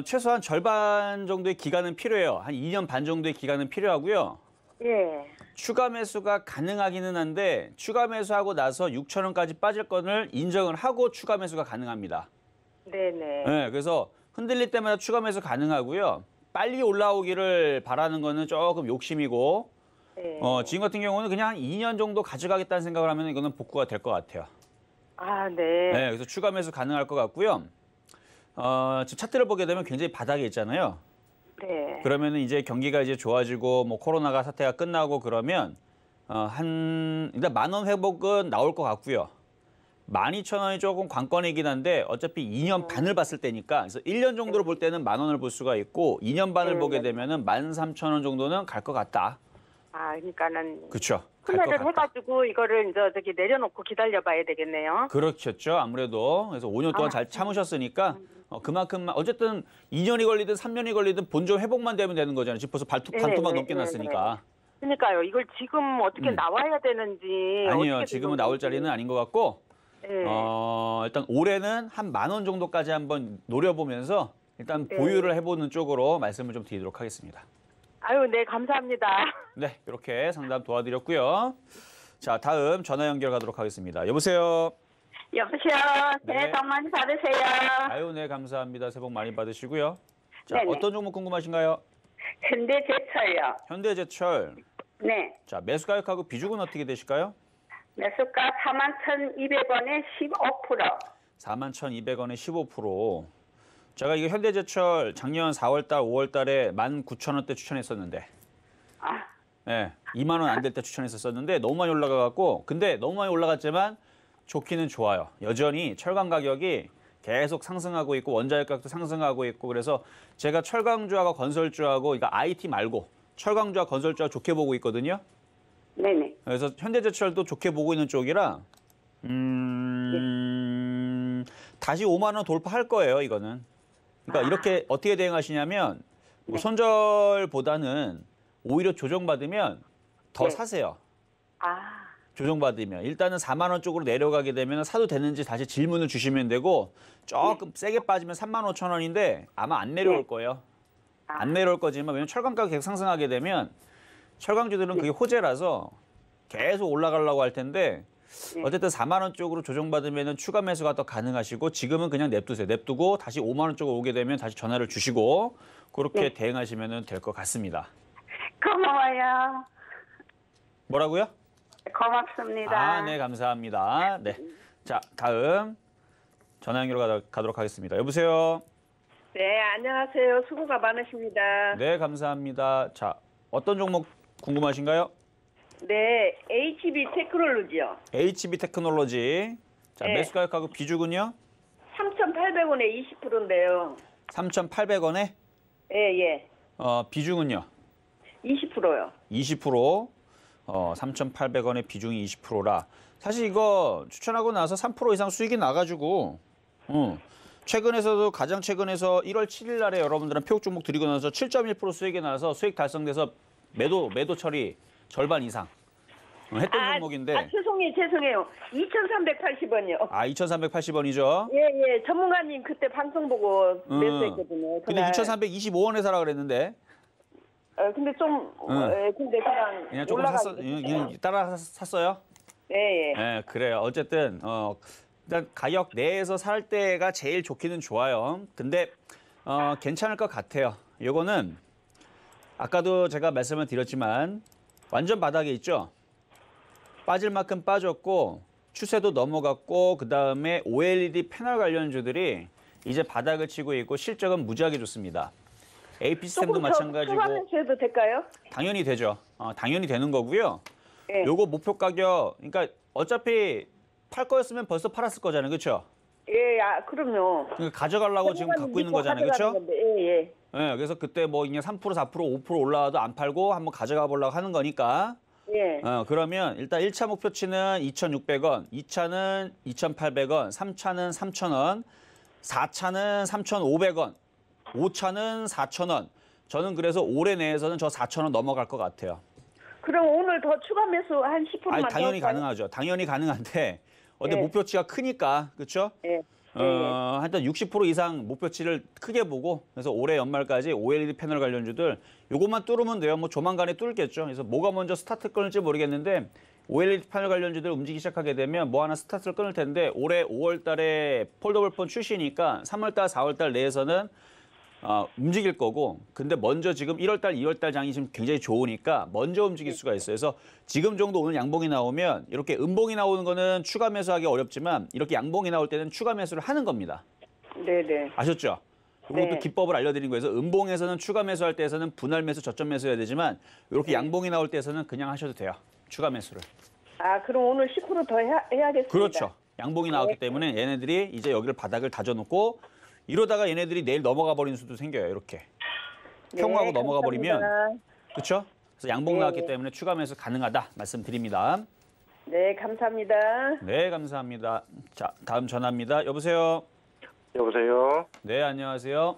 최소한 절반 정도의 기간은 필요해요. 한 2년 반 정도의 기간은 필요하고요. 예. 추가 매수가 가능하기는 한데 추가 매수하고 나서 6,000원까지 빠질 건을 인정을 하고 추가 매수가 가능합니다. 네네. 네, 그래서 흔들릴 때마다 추가 매수 가능하고요. 빨리 올라오기를 바라는 거는 조금 욕심이고 네. 지금 같은 경우는 그냥 2년 정도 가져가겠다는 생각을 하면 이거는 복구가 될 것 같아요. 네. 네, 그래서 추가 매수 가능할 것 같고요. 지금 차트를 보게 되면 굉장히 바닥에 있잖아요. 네. 그러면 이제 경기가 이제 좋아지고 뭐 코로나가 사태가 끝나고 그러면 일단 10,000원 회복은 나올 것 같고요. 12,000원이 조금 관건이긴 한데 어차피 2년 반을 봤을 때니까 그래서 1년 정도를 볼 때는 10,000원을 볼 수가 있고 2년 반을 보게 되면은 13,000원 정도는 갈 것 같다. 그러니까는 그렇죠. 투자를 해가지고 이거를 이제 저기 내려놓고 기다려봐야 되겠네요. 그렇겠죠. 아무래도 그래서 5년 동안 잘 참으셨으니까 그만큼만 어쨌든 2년이 걸리든 3년이 걸리든 본전 회복만 되면 되는 거잖아요. 지금 벌써 반토막 넘게 났으니까. 그러니까요. 이걸 지금 어떻게 나와야 되는지. 아니요. 지금은 나올 자리는 아닌 것 같고 일단 올해는 한 10,000원 정도까지 한번 노려보면서 일단 보유를 해보는 쪽으로 말씀을 좀 드리도록 하겠습니다. 네, 감사합니다. 네, 이렇게 상담 도와드렸고요. 자, 다음 전화 연결 가도록 하겠습니다. 여보세요? 여보세요. 새해 복 많이 받으세요. 네, 감사합니다. 새해 복 많이 받으시고요. 자, 네네. 어떤 종목 궁금하신가요? 현대제철요. 현대제철. 네. 자, 매수 가격하고 비중은 어떻게 되실까요? 매수가 41,200원에 15%. 41,200원에 15%. 제가 이거 현대제철 작년 4월달, 5월달에 19,000원대 추천했었는데, 네, 2만 원 안 될 때 추천했었는데 너무 많이 올라가갖고, 근데 너무 많이 올라갔지만 좋기는 좋아요. 여전히 철강 가격이 계속 상승하고 있고 원자력 가격도 상승하고 있고 그래서 제가 철강주하고 건설주하고 그러니까 IT 말고 철강주와 건설주와 좋게 보고 있거든요. 네네. 그래서 현대제철도 좋게 보고 있는 쪽이라 다시 5만 원 돌파할 거예요, 이거는. 그러니까 이렇게 어떻게 대응하시냐면 손절보다는 오히려 조정받으면 더 사세요. 조정받으면. 일단은 4만 원 쪽으로 내려가게 되면 사도 되는지 다시 질문을 주시면 되고 조금 세게 빠지면 35,000원인데 아마 안 내려올 거예요. 안 내려올 거지만 왜냐면 철강 가격이 계속 상승하게 되면 철강주들은 그게 호재라서 계속 올라가려고 할 텐데 어쨌든 4만 원 쪽으로 조정받으면 추가 매수가 더 가능하시고 지금은 그냥 냅두세요. 냅두고 다시 5만 원 쪽으로 오게 되면 다시 전화를 주시고 그렇게 대응하시면 될 것 같습니다. 고마워요. 뭐라고요? 고맙습니다. 네, 감사합니다. 네. 자, 다음 전화 연결 가도록 하겠습니다. 여보세요? 네, 안녕하세요. 수고가 많으십니다. 네, 감사합니다. 자, 어떤 종목 궁금하신가요? 네, HB 테크놀로지요. HB 테크놀로지. 자, 매수 가격하고 비중은요? 3,800원에 20%인데요. 3,800원에? 예. 비중은요? 20%요. 20%. 3,800원의 비중이 20%라. 사실 이거 추천하고 나서 3% 이상 수익이 나가지고 최근에서도 가장 최근에서 1월 7일 날에 여러분들은 표적 종목 드리고 나서 7.1% 수익이 나서 수익 달성돼서 매도 처리 절반 이상 했던 종목인데. 죄송해요. 2,380원이요. 아, 2,380원이죠? 예. 전문가님 그때 방송 보고 매수했거든요. 근데 2,325원에 사라 그랬는데. 근데 좀 근데 그냥 조금 그냥 따라 샀어요? 예. 네, 그래요. 어쨌든 일단 가격 내에서 살 때가 제일 좋기는 좋아요. 근데 괜찮을 것 같아요. 요거는 아까도 제가 말씀을 드렸지만 완전 바닥에 있죠. 빠질 만큼 빠졌고 추세도 넘어갔고 그다음에 OLED 패널 관련주들이 이제 바닥을 치고 있고 실적은 무지하게 좋습니다. AP 시스템도 마찬가지고. 추가해서 해도 될까요? 당연히 되죠. 당연히 되는 거고요. 예. 요거 목표 가격, 그러니까 어차피 팔 거였으면 벌써 팔았을 거잖아요, 그렇죠? 예, 그럼요. 그러니까 가져가려고 지금 갖고 있는 거잖아요, 그렇죠? 예. 네, 그래서 그때 뭐 그냥 3%, 4%, 5% 올라와도 안 팔고 한번 가져가 보려고 하는 거니까. 예. 그러면 일단 1차 목표치는 2,600원, 2차는 2,800원, 3차는 3,000원, 4차는 3,500원, 5차는 4,000원. 저는 그래서 올해 내에서는 저 4,000원 넘어갈 것 같아요. 그럼 오늘 더 추가 매수 한 10%만 아니, 당연히 더 할까요? 가능하죠. 당연히 가능한데 어때 예. 목표치가 크니까, 그렇죠? 예. 하여튼 60% 이상 목표치를 크게 보고 그래서 올해 연말까지 OLED 패널 관련주들 요것만 뚫으면 돼요. 뭐 조만간에 뚫겠죠. 그래서 뭐가 먼저 스타트 끊을지 모르겠는데 OLED 패널 관련주들 움직이기 시작하게 되면 뭐 하나 스타트를 끊을 텐데 올해 5월 달에 폴더블 폰 출시니까 3월 달, 4월 달 내에서는 움직일 거고 근데 먼저 지금 1월 달, 2월 달 장이 지금 굉장히 좋으니까 먼저 움직일 수가 있어요. 그래서 지금 정도 오늘 양봉이 나오면 이렇게 음봉이 나오는 거는 추가 매수하기 어렵지만 이렇게 양봉이 나올 때는 추가 매수를 하는 겁니다. 네네. 아셨죠? 이것도 네. 기법을 알려드린 거예요. 그래서 음봉에서는 추가 매수할 때에서는 분할 매수, 저점 매수해야 되지만 이렇게 양봉이 나올 때에서는 그냥 하셔도 돼요. 추가 매수를. 그럼 오늘 10%더 해야겠습니다. 그렇죠. 양봉이 나왔기 때문에 얘네들이 이제 여기를 바닥을 다져놓고 이러다가 얘네들이 내일 넘어가 버리는 수도 생겨요. 이렇게. 평하고 넘어가 버리면. 그렇죠? 그래서 양봉 나왔기 때문에 추가 매수 가능하다 말씀드립니다. 네, 감사합니다. 네, 감사합니다. 자, 다음 전화입니다. 여보세요? 여보세요? 네, 안녕하세요.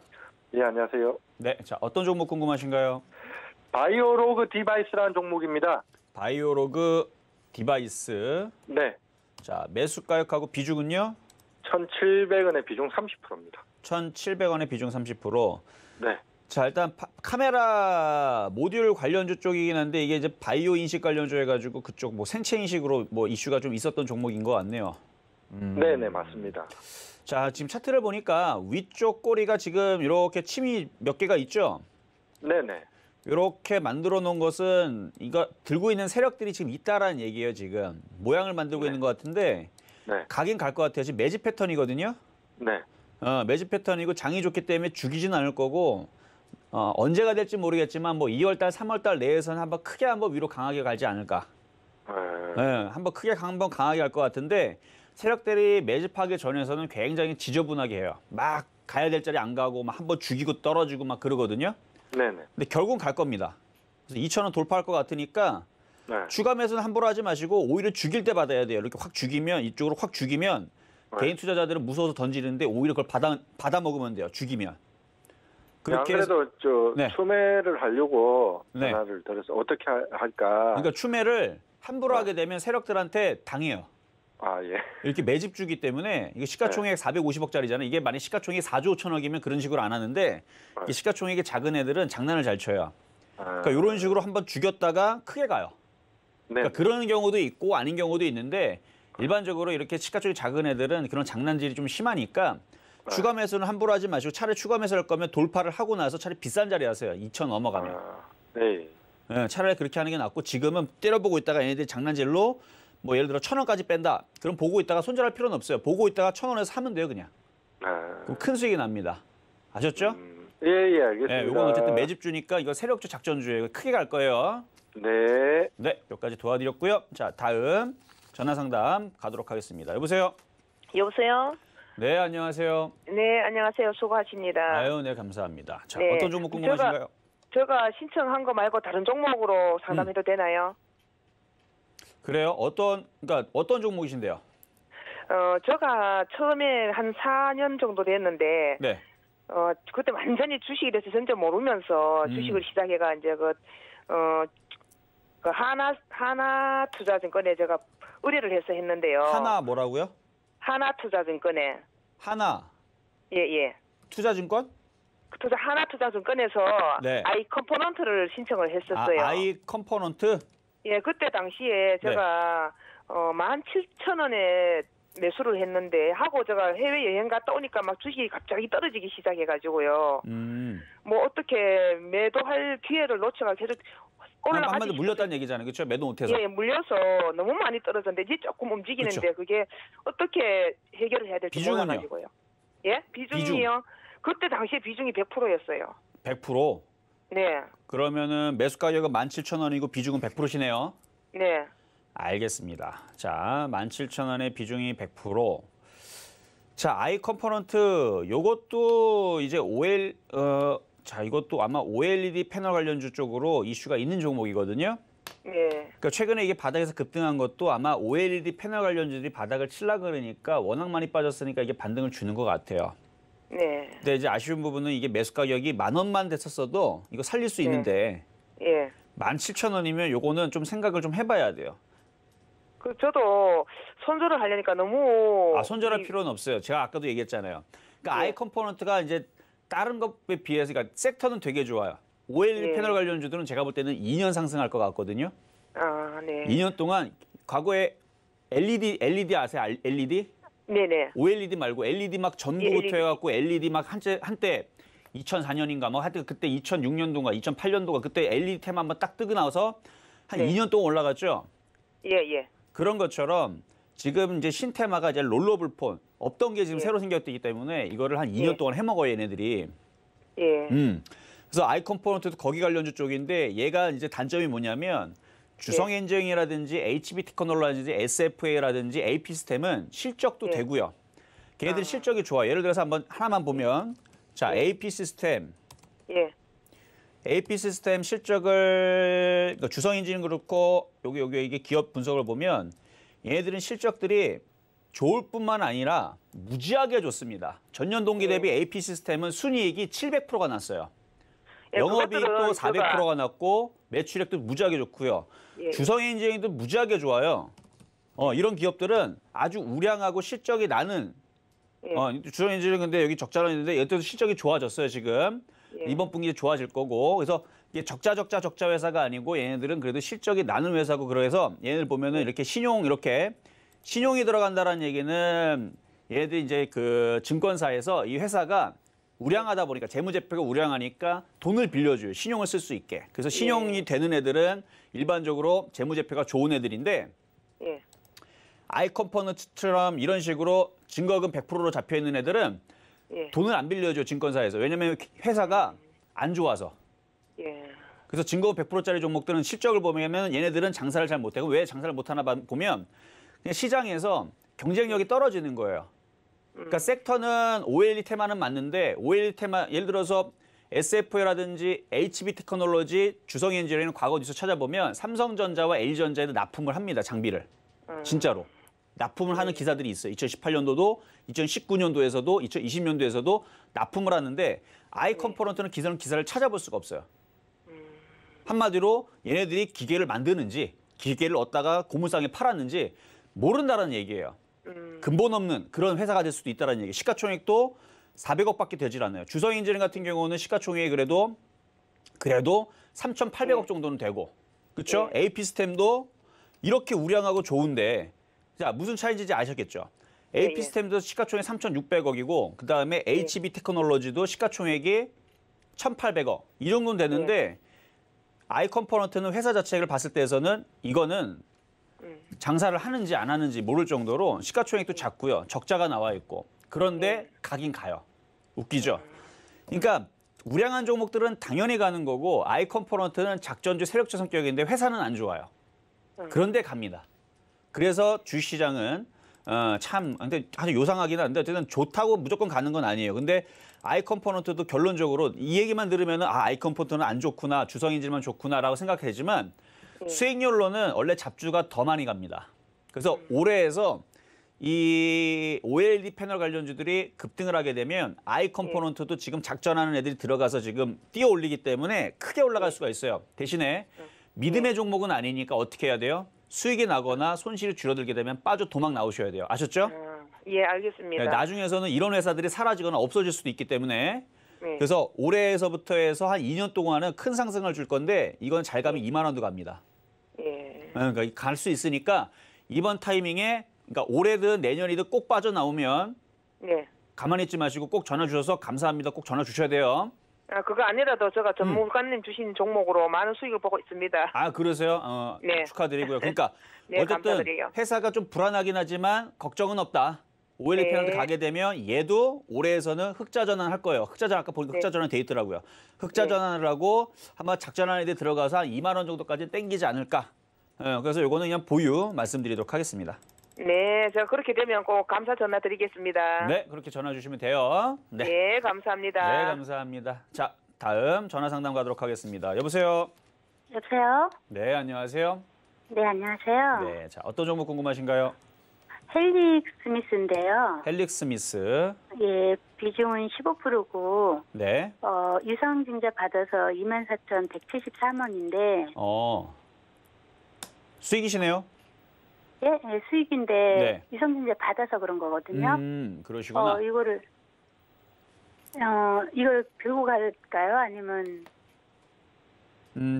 예, 안녕하세요. 네, 자, 어떤 종목 궁금하신가요? 바이오로그 디바이스라는 종목입니다. 바이오로그 디바이스. 네. 자, 매수 가격하고 비중은요? 1,700원의 비중 30%입니다. 1,700원의 비중 30%. 네. 자, 일단 카메라 모듈 관련주 쪽이긴 한데 이게 이제 바이오 인식 관련주 해가지고 그쪽 뭐 생체 인식으로 뭐 이슈가 좀 있었던 종목인 것 같네요. 네네, 맞습니다. 자, 지금 차트를 보니까 위쪽 꼬리가 지금 이렇게 침이 몇 개가 있죠? 네네. 이렇게 만들어 놓은 것은 이거 들고 있는 세력들이 지금 있다라는 얘기예요, 지금. 모양을 만들고 있는 것 같은데 네. 가긴 갈 것 같아요. 지금 매집 패턴이거든요. 네. 매집 패턴이고 장이 좋기 때문에 죽이진 않을 거고 언제가 될지 모르겠지만 뭐 2월 달, 3월 달 내에서는 한번 크게 한번 위로 강하게 갈지 않을까. 한번 크게 한번 강하게 갈 것 같은데 세력들이 매집하기 전에서는 굉장히 지저분하게 해요. 막 가야 될 자리 안 가고 막 한번 죽이고 떨어지고 막 그러거든요. 네네. 근데 결국은 갈 겁니다. 그래서 2,000원 돌파할 것 같으니까 네. 추가 매수는 함부로 하지 마시고 오히려 죽일 때 받아야 돼요. 이렇게 확 죽이면 이쪽으로 확 죽이면 개인 투자자들은 무서워서 던지는데 오히려 그걸 받아 먹으면 돼요. 죽이면. 그렇게 그래도 네. 추매를 하려고 네. 전화를 드려서 어떻게 할까? 그러니까 추매를 함부로 하게 되면 세력들한테 당해요. 예. 이렇게 매집주기 때문에 이게 시가총액 450억짜리잖아요. 이게 만약 시가총액이 4조 5천억이면 그런 식으로 안 하는데 이 시가총액이 작은 애들은 장난을 잘 쳐요. 그러니까 이런 식으로 한번 죽였다가 크게 가요. 네. 그러니까 그런 경우도 있고 아닌 경우도 있는데 일반적으로 이렇게 시가총액이 작은 애들은 그런 장난질이 좀 심하니까 추가 매수는 함부로 하지 마시고 차라리 추가 매수할 거면 돌파를 하고 나서 차라리 비싼 자리 하세요. 2천 넘어가면. 네. 네, 차라리 그렇게 하는 게 낫고 지금은 때려보고 있다가 얘네들이 장난질로 뭐 예를 들어 1,000원까지 뺀다. 그럼 보고 있다가 손절할 필요는 없어요. 보고 있다가 1,000원에서 사면 돼요, 그냥. 그럼 큰 수익이 납니다. 아셨죠? 예, 알겠습니다. 네, 이건 어쨌든 매집주니까 이거 세력주 작전주예요. 크게 갈 거예요. 네. 네, 여기까지 도와드렸고요. 자, 다음 전화 상담 가도록 하겠습니다. 여보세요? 여보세요? 네, 안녕하세요. 네, 안녕하세요. 수고하십니다. 아유, 네, 감사합니다. 자, 네. 어떤 종목 궁금하신가요? 제가 신청한 거 말고 다른 종목으로 상담해도 되나요? 그래요? 그러니까 어떤 종목이신데요? 제가 처음에 한 4년 정도 됐는데, 네. 그때 완전히 주식에 대해서 전혀 모르면서 주식을 시작해가 이제 그 하나투자증권에 제가 의뢰를 해서 했는데요. 하나 뭐라고요? 하나투자증권에. 하나. 예. 투자증권? 하나투자증권에서 네. 아이 컴포넌트를 신청을 했었어요. 아이 컴포넌트? 예, 그때 당시에 제가 17,000원에 매수를 했는데 하고 제가 해외 여행 갔다 오니까 막 주식이 갑자기 떨어지기 시작해가지고요. 뭐 어떻게 매도할 기회를 놓쳐가 계속 올라가기. 한마디로 물렸다는 얘기잖아요, 그렇죠? 매도 못해서. 예, 물려서 너무 많이 떨어졌는데 이제 조금 움직이는데 그렇죠. 그게 어떻게 해결을 해야 될지 비중은요? 몰라가지고요. 예, 비중이요. 그때 당시에 비중이 100%였어요. 100%? 네. 그러면은 매수 가격은 17,000원이고 비중은 100%시네요. 네. 알겠습니다. 자, 17,000원의 비중이 100%. 자, 아이 컴포넌트 요것도 이제 이것도 아마 OLED 패널 관련주 쪽으로 이슈가 있는 종목이거든요. 네. 그러니까 최근에 이게 바닥에서 급등한 것도 아마 OLED 패널 관련주들이 바닥을 칠라 그러니까 워낙 많이 빠졌으니까 이게 반등을 주는 것 같아요. 네. 근데 이제 아쉬운 부분은 이게 매수 가격이 10,000원만 됐었어도 이거 살릴 수 있는데 예. 17,000원이면 요거는 좀 생각을 좀 해봐야 돼요. 저도 손절을 하려니까 너무. 손절할 필요는 없어요. 제가 아까도 얘기했잖아요. 그러니까 예. 아이 컴포넌트가 이제 다른 것에 비해서 그러니까 섹터는 되게 좋아요. OLED 예. 패널 관련주들은 제가 볼 때는 2년 상승할 것 같거든요. 네. 2년 동안 과거에 LED 아세요? LED? 네네. OLED 말고 LED 막 전구부터 LED. 해갖고 LED 막 한때 2004년인가 뭐 하여튼 그때 2006년도인가 2008년도가 그때 LED 테마 한번 딱 뜨고 나와서 한 네. 2년 동안 올라갔죠. 예. 그런 것처럼 지금 이제 신테마가 이제 롤러블 폰 없던 게 지금 예. 새로 생겼기 때문에 이거를 한 2년 예. 동안 해먹어요 얘네들이. 예. 그래서 아이 컴포넌트도 거기 관련주 쪽인데 얘가 이제 단점이 뭐냐면 주성엔지니어라든지 HB 테크놀로지라든지 SFA라든지 AP 시스템은 실적도 예. 되고요. 걔네들 실적이 좋아요. 예를 들어서 하나만 보면 자 AP 시스템 예. AP 시스템 실적을 그러니까 주성엔진 그렇고 여기 이게 기업 분석을 보면 얘네들은 실적들이 좋을 뿐만 아니라 무지하게 좋습니다. 전년 동기 대비 AP 시스템은 순이익이 700%가 났어요. 예, 영업이익도 그것들은 400%가 났고 매출액도 무지하게 좋고요. 예. 주성엔지니어도 무지하게 좋아요. 이런 기업들은 아주 우량하고 실적이 나는 주성엔지니어 근데 여기 적자로 있는데 얘도 실적이 좋아졌어요 지금. 예. 이번 분기에 좋아질 거고 그래서 이게 적자 회사가 아니고 얘네들은 그래도 실적이 나는 회사고 그래서 얘네들 보면은 이렇게 신용이 들어간다라는 얘기는 얘네들이 이제 그 증권사에서 이 회사가 우량하다 보니까 재무제표가 우량하니까 돈을 빌려줘요. 신용을 쓸 수 있게. 그래서 신용이 되는 애들은 일반적으로 재무제표가 좋은 애들인데 예. 아이 컴포넌트처럼 이런 식으로 증거금 100%로 잡혀 있는 애들은 예. 돈을 안 빌려줘 증권사에서. 왜냐면 회사가 안 좋아서. 예. 그래서 증거금 100%짜리 종목들은 실적을 보면 얘네들은 장사를 잘 못하고 왜 장사를 못하나 보면 그냥 시장에서 경쟁력이 떨어지는 거예요. 그러니까 섹터는 OLED 테마는 맞는데 OLED 테마 예를 들어서 SFA라든지 HB 테크놀로지, 주성엔지니어는 과거 뉴스 찾아보면 삼성전자와 LG전자에도 납품을 합니다. 장비를. 진짜로. 납품을 하는 기사들이 있어요. 2018년도도, 2019년도에서도, 2020년도에서도 납품을 하는데 아이 컴포넌트는 기사를 찾아볼 수가 없어요. 한마디로 얘네들이 기계를 만드는지 기계를 얻다가 고물상에 팔았는지 모른다는 얘기예요. 근본 없는 그런 회사가 될 수도 있다는 얘기. 시가총액도 400억밖에 되질 않아요. 주성엔지니어 같은 경우는 시가총액이 그래도 3,800억 정도는 되고, 그렇죠? AP 시스템도 이렇게 우량하고 좋은데, 자 무슨 차이인지 이제 아셨겠죠? AP 시스템도 시가총액 3,600억이고, 그 다음에 HB 테크놀로지도 시가총액이 1,800억 이 정도는 되는데, 아이 컴포넌트는 회사 자체를 봤을 때에서는 이거는 장사를 하는지 안 하는지 모를 정도로 시가총액도 작고요. 적자가 나와 있고. 그런데 가긴 가요. 웃기죠? 그러니까 우량한 종목들은 당연히 가는 거고 아이 컴포넌트는 작전주 세력주 성격인데 회사는 안 좋아요. 그런데 갑니다. 그래서 주식시장은 근데 아주 요상하긴 한데 어쨌든 좋다고 무조건 가는 건 아니에요. 근데 아이 컴포넌트도 결론적으로 이 얘기만 들으면 아이 컴포넌트는 안 좋구나, 주성인질만 좋구나라고 생각되지만 수익률로는 원래 잡주가 더 많이 갑니다. 그래서 올해에서 이 OLED 패널 관련주들이 급등을 하게 되면 I 컴포넌트도 지금 작전하는 애들이 들어가서 지금 뛰어 올리기 때문에 크게 올라갈 수가 있어요. 대신에 믿음의 종목은 아니니까 어떻게 해야 돼요? 수익이 나거나 손실이 줄어들게 되면 빠져 도망 나오셔야 돼요. 아셨죠? 예, 알겠습니다. 네, 나중에서는 이런 회사들이 사라지거나 없어질 수도 있기 때문에 그래서 올해에서부터 해서 한 2년 동안은 큰 상승을 줄 건데 이건 잘 가면 2만 원도 갑니다. 그러니까 갈 수 있으니까 이번 타이밍에 그러니까 올해든 내년이든 꼭 빠져나오면 가만히 있지 마시고 꼭 전화 주셔서 감사합니다. 꼭 전화 주셔야 돼요. 그거 아니라도 제가 전문가님 주신 종목으로 많은 수익을 보고 있습니다. 아, 그러세요? 축하드리고요. 그러니까 어쨌든 감사드려요. 회사가 좀 불안하긴 하지만 걱정은 없다. OLED 패널도 가게 되면 얘도 올해에서는 흑자 전환할 거예요. 흑자 전환 아까 보니까 흑자 전환 돼 있더라고요. 흑자 전환을 하고 한번 작전하는 데 들어가서 한 2만 원 정도까지 땡기지 않을까. 그래서 요거는 그냥 보유 말씀드리도록 하겠습니다. 네, 제가 그렇게 되면 꼭 감사 전화 드리겠습니다. 네, 그렇게 전화 주시면 돼요. 네, 감사합니다. 네, 감사합니다. 자, 다음 전화 상담 가도록 하겠습니다. 여보세요? 여보세요? 네, 안녕하세요. 네, 안녕하세요. 네, 자, 어떤 종목 궁금하신가요? 헬릭 스미스인데요. 헬릭 스미스. 예, 비중은 15%고, 네. 유상증자 받아서 24,173원인데, 수익이시네요? 예, 예, 수익인데, 네. 유상증자 받아서 그런 거거든요. 그러시구나. 이걸 들고 갈까요? 아니면,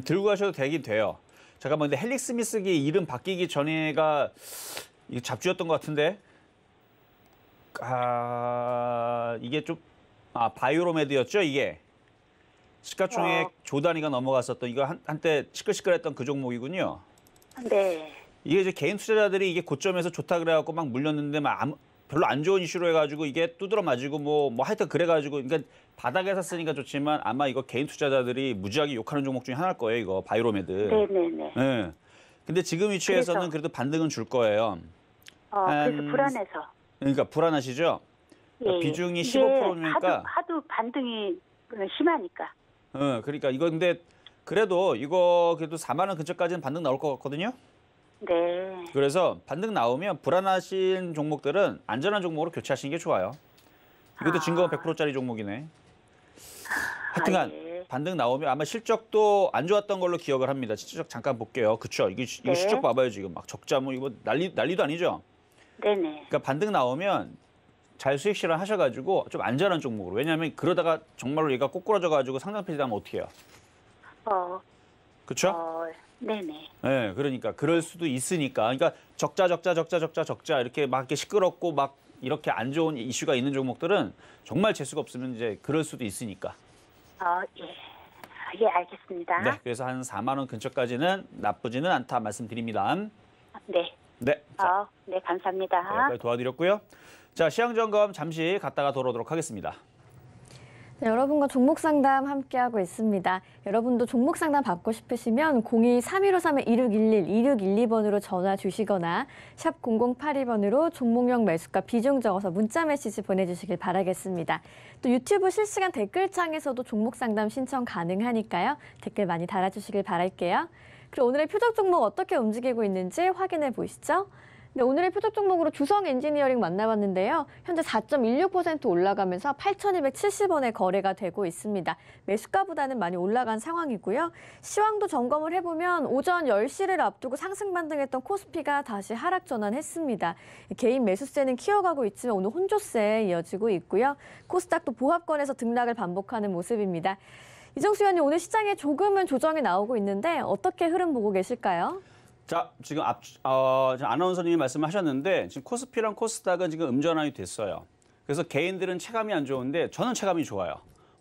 들고 가셔도 되긴 돼요. 잠깐만, 근데 헬릭 스미스기 이름 바뀌기 전에가 이게 잡주였던 것 같은데. 이게 좀, 바이오로메드였죠, 이게. 시가총액 조 단위가 넘어갔었던, 이거 한때 시끌시끌했던 그 종목이군요. 네. 이게 이제 개인 투자자들이 이게 고점에서 좋다 그래갖고 막 물렸는데 별로 안 좋은 이슈로 해가지고 이게 두드러 맞고 뭐 하여튼 그래가지고 그러니까 바닥에 샀으니까 좋지만 아마 이거 개인 투자자들이 무지하게 욕하는 종목 중에 하나일 거예요, 이거 바이오로메드. 네네네. 네. 근데 지금 위치에서는 그래도 반등은 줄 거예요. 그래서 불안해서. 그러니까 불안하시죠? 그러니까 예. 비중이 15%니까. 하도 반등이 심하니까. 그러니까 이거 근데 그래도 이거 그래도 4만 원 근처까지는 반등 나올 것 같거든요. 네. 그래서 반등 나오면 불안하신 종목들은 안전한 종목으로 교체하시는 게 좋아요. 이것도 증거가 100%짜리 종목이네. 하여튼간 반등 나오면 아마 실적도 안 좋았던 걸로 기억을 합니다. 실적 잠깐 볼게요. 그쵸? 이거 실적 봐봐요. 지금 막 적자 뭐 이거 난리도 아니죠? 네네. 그러니까 반등 나오면 잘 수익 실현하셔가지고 좀 안전한 종목으로. 왜냐하면 그러다가 정말로 얘가 꼬꾸라져가지고 상장 폐지하면 어떻게 해요? 그렇죠? 네네. 네, 그러니까 그럴 수도 있으니까. 그러니까 적자 이렇게 막 이렇게 시끄럽고 막 이렇게 안 좋은 이슈가 있는 종목들은 정말 재수가 없으면 이제 그럴 수도 있으니까. 예. 예, 알겠습니다. 네, 그래서 한 4만 원 근처까지는 나쁘지는 않다 말씀드립니다. 네. 네. 자, 네, 감사합니다. 네, 여기까지 도와드렸고요. 자, 시황 점검 잠시 갔다가 돌아오도록 하겠습니다. 네, 여러분과 종목 상담 함께하고 있습니다. 여러분도 종목 상담 받고 싶으시면 02-3153-2611, 2612번으로 전화 주시거나 샵 0082번으로 종목명 매수가 비중 적어서 문자 메시지 보내주시길 바라겠습니다. 또 유튜브 실시간 댓글창에서도 종목 상담 신청 가능하니까요. 댓글 많이 달아주시길 바랄게요. 그리고 오늘의 표적 종목 어떻게 움직이고 있는지 확인해 보시죠. 네, 오늘의 표적 종목으로 주성 엔지니어링 만나봤는데요. 현재 4.16% 올라가면서 8,270원에 거래가 되고 있습니다. 매수가보다는 많이 올라간 상황이고요. 시황도 점검을 해보면 오전 10시를 앞두고 상승 반등했던 코스피가 다시 하락 전환했습니다. 개인 매수세는 키워가고 있지만 오늘 혼조세에 이어지고 있고요. 코스닥도 보합권에서 등락을 반복하는 모습입니다. 이정수 위원님, 오늘 시장에 조금은 조정이 나오고 있는데 어떻게 흐름 보고 계실까요? 자, 지금 아나운서님이 말씀하셨는데 지금 코스피랑 코스닥은 지금 음전환이 됐어요. 그래서 개인들은 체감이 안 좋은데 저는 체감이 좋아요.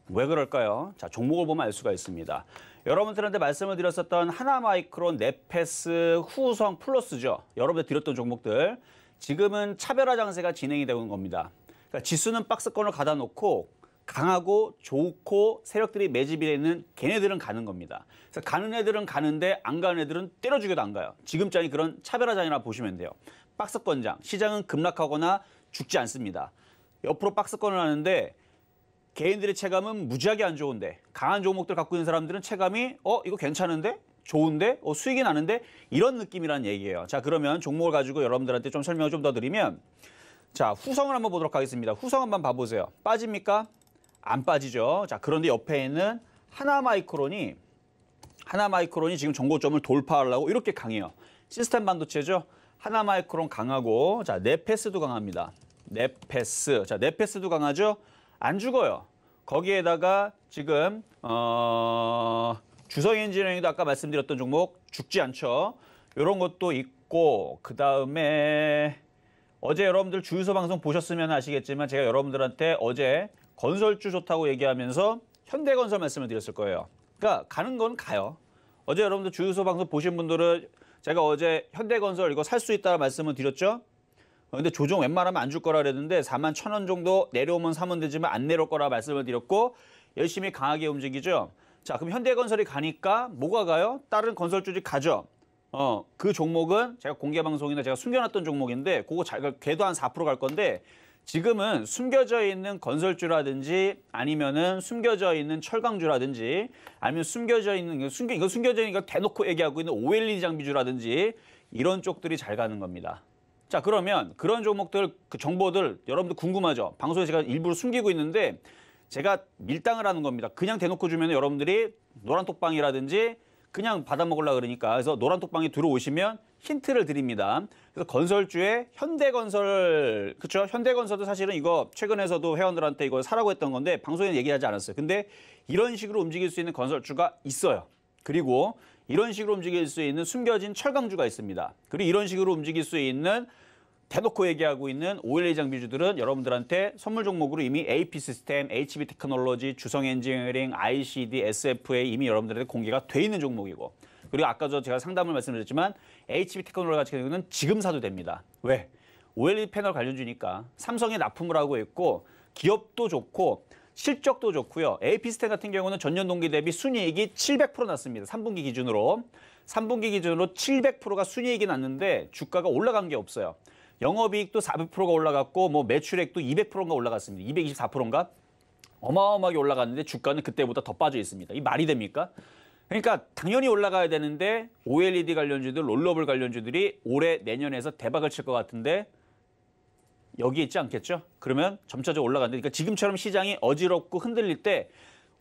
왜 그럴까요? 자, 종목을 보면 알 수가 있습니다. 여러분들한테 말씀을 드렸었던 하나마이크론, 네페스, 후성, 플러스죠. 여러분들 드렸던 종목들. 지금은 차별화 장세가 진행이 되고 있는 겁니다. 그러니까 지수는 박스권을 가다 놓고 강하고 좋고 세력들이 매집이 되는 걔네들은 가는 겁니다. 그래서 가는 애들은 가는데 안 가는 애들은 때려 죽여도 안 가요. 지금장이 그런 차별화장이라 보시면 돼요. 박스권장, 시장은 급락하거나 죽지 않습니다. 옆으로 박스권을 하는데 개인들의 체감은 무지하게 안 좋은데 강한 종목들 갖고 있는 사람들은 체감이 이거 괜찮은데? 좋은데? 수익이 나는데? 이런 느낌이란 얘기예요. 자, 그러면 종목을 가지고 여러분들한테 좀 설명을 좀 더 드리면 자, 후성을 한번 보도록 하겠습니다. 후성 한번 봐보세요. 빠집니까? 안 빠지죠. 자, 그런데 옆에 있는 하나마이크론이 지금 정고점을 돌파하려고 이렇게 강해요. 시스템 반도체죠. 하나마이크론 강하고 자, 네페스도 강합니다. 네페스. 자, 네페스도 강하죠. 안 죽어요. 거기에다가 지금 주성 엔지니어링도 아까 말씀드렸던 종목 죽지 않죠. 이런 것도 있고 그다음에 어제 여러분들 주유소 방송 보셨으면 아시겠지만 제가 여러분들한테 어제 건설주 좋다고 얘기하면서 현대건설 말씀을 드렸을 거예요. 그러니까 가는 건 가요. 어제 여러분들 주유소 방송 보신 분들은 제가 어제 현대건설 이거 살 수 있다는 말씀을 드렸죠. 근데 조정 웬만하면 안 줄 거라 그랬는데 41,000원 정도 내려오면 사면 되지만 안 내려올 거라 말씀을 드렸고 열심히 강하게 움직이죠. 자, 그럼 현대건설이 가니까 뭐가 가요? 다른 건설주들이 가죠. 그 종목은 제가 공개 방송이나 제가 숨겨놨던 종목인데 그거 걔도 한 4% 갈 건데 지금은 숨겨져 있는 건설주라든지 아니면은 숨겨져 있는 철강주라든지 아니면 숨겨져 있는 이거 숨겨져 있는 거 대놓고 얘기하고 있는 OLED 장비주라든지 이런 쪽들이 잘 가는 겁니다. 자, 그러면 그런 종목들 그 정보들 여러분들 궁금하죠? 방송에 제가 일부러 숨기고 있는데 제가 밀당을 하는 겁니다. 그냥 대놓고 주면 여러분들이 노란톡방이라든지 그냥 받아먹으려고 그러니까 그래서 노란톡방에 들어오시면 힌트를 드립니다. 그래서 건설주에 현대건설, 그렇죠? 현대건설도 사실은 이거 최근에서도 회원들한테 이거 사라고 했던 건데 방송에 얘기하지 않았어요. 근데 이런 식으로 움직일 수 있는 건설주가 있어요. 그리고 이런 식으로 움직일 수 있는 숨겨진 철강주가 있습니다. 그리고 이런 식으로 움직일 수 있는 대놓고 얘기하고 있는 OLED 장비주들은 여러분들한테 선물 종목으로 이미 AP 시스템, HB 테크놀로지, 주성 엔지니어링, ICD, SFA 이미 여러분들한테 공개가 돼 있는 종목이고 그리고 아까 제가 상담을 말씀드렸지만 HB 테크놀로지 같은 경우는 지금 사도 됩니다. 왜? OLED 패널 관련주니까 삼성이 납품을 하고 있고 기업도 좋고 실적도 좋고요. AP 시스템 같은 경우는 전년 동기 대비 순이익이 700% 났습니다. 3분기 기준으로. 3분기 기준으로 700%가 순이익이 났는데 주가가 올라간 게 없어요. 영업이익도 400%가 올라갔고 뭐 매출액도 200%가 올라갔습니다. 224%인가? 어마어마하게 올라갔는데 주가는 그때보다 더 빠져 있습니다. 이 말이 됩니까? 그러니까 당연히 올라가야 되는데 OLED 관련주들, 롤러블 관련주들이 올해 내년에서 대박을 칠 것 같은데 여기 있지 않겠죠? 그러면 점차적으로 올라가는데 그러니까 지금처럼 시장이 어지럽고 흔들릴 때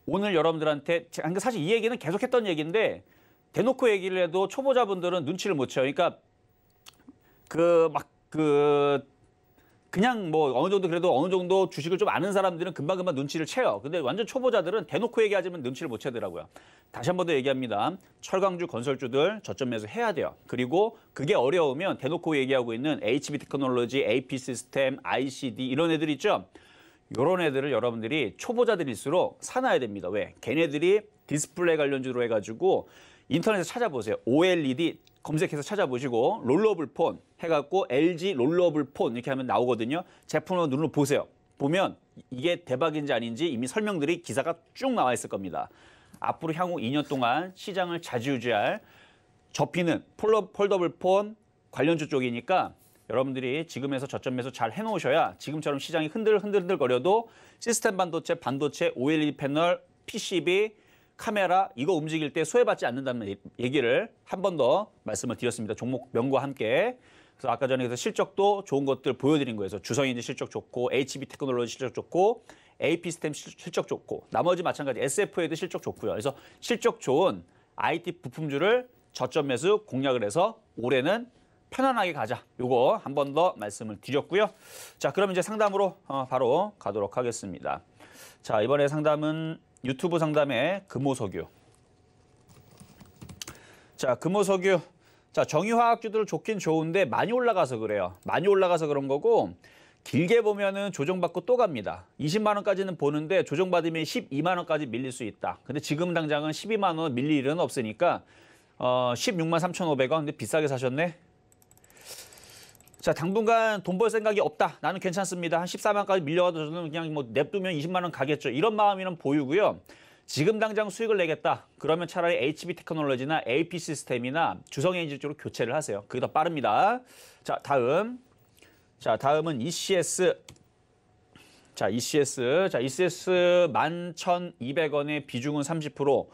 오늘 여러분들한테 그러니까 사실 이 얘기는 계속했던 얘기인데 대놓고 얘기를 해도 초보자분들은 눈치를 못 채요. 그러니까 그냥 뭐 어느 정도 그래도 어느 정도 주식을 좀 아는 사람들은 금방금방 눈치를 채요. 근데 완전 초보자들은 대놓고 얘기하자면 눈치를 못 채더라고요. 다시 한 번 더 얘기합니다. 철강주, 건설주들 저점 매수 해야 돼요. 그리고 그게 어려우면 대놓고 얘기하고 있는 HB 테크놀로지, AP 시스템, ICD 이런 애들 있죠? 이런 애들을 여러분들이 초보자들일수록 사놔야 됩니다. 왜? 걔네들이 디스플레이 관련주로 해가지고 인터넷에 찾아보세요. OLED 검색해서 찾아보시고 롤러블 폰 해갖고 LG 롤러블 폰 이렇게 하면 나오거든요. 제품을 눈으로 보세요. 보면 이게 대박인지 아닌지 이미 설명들이 기사가 쭉 나와 있을 겁니다. 앞으로 향후 2년 동안 시장을 좌지우지할 접히는 폴더블 폰 관련주 쪽이니까 여러분들이 지금에서 저점 매수 잘 해놓으셔야 지금처럼 시장이 흔들거려도 시스템 반도체, OLED 패널, PCB, 카메라 이거 움직일 때 소외받지 않는다는 얘기를 한 번 더 말씀을 드렸습니다. 종목 명과 함께. 그래서 아까 전에 실적도 좋은 것들 보여드린 거예요. 그래서 주성인지 실적 좋고 HB 테크놀로지 실적 좋고 AP 시스템 실적 좋고 나머지 마찬가지 SFA도 실적 좋고요. 그래서 실적 좋은 IT 부품주를 저점 매수 공략을 해서 올해는 편안하게 가자. 요거 한 번 더 말씀을 드렸고요. 자, 그럼 이제 상담으로 바로 가도록 하겠습니다. 자, 이번에 상담은 유튜브 상담의 금호석유. 자, 금호석유. 자, 정유화학주들 좋긴 좋은데 많이 올라가서 그래요. 많이 올라가서 그런 거고 길게 보면은 조정받고 또 갑니다. 20만 원까지는 보는데 조정받으면 12만 원까지 밀릴 수 있다. 근데 지금 당장은 12만 원 밀릴 일은 없으니까 16만 3,500원. 근데 비싸게 사셨네. 자, 당분간 돈 벌 생각이 없다. 나는 괜찮습니다. 한 14만까지 밀려가도 저는 그냥 뭐 냅두면 20만 원 가겠죠. 이런 마음이면 보유고요. 지금 당장 수익을 내겠다. 그러면 차라리 HB 테크놀로지나 AP 시스템이나 주성 엔진 쪽으로 교체를 하세요. 그게 더 빠릅니다. 자, 다음은 ECS. 자, ECS 11,200원의 비중은 30%.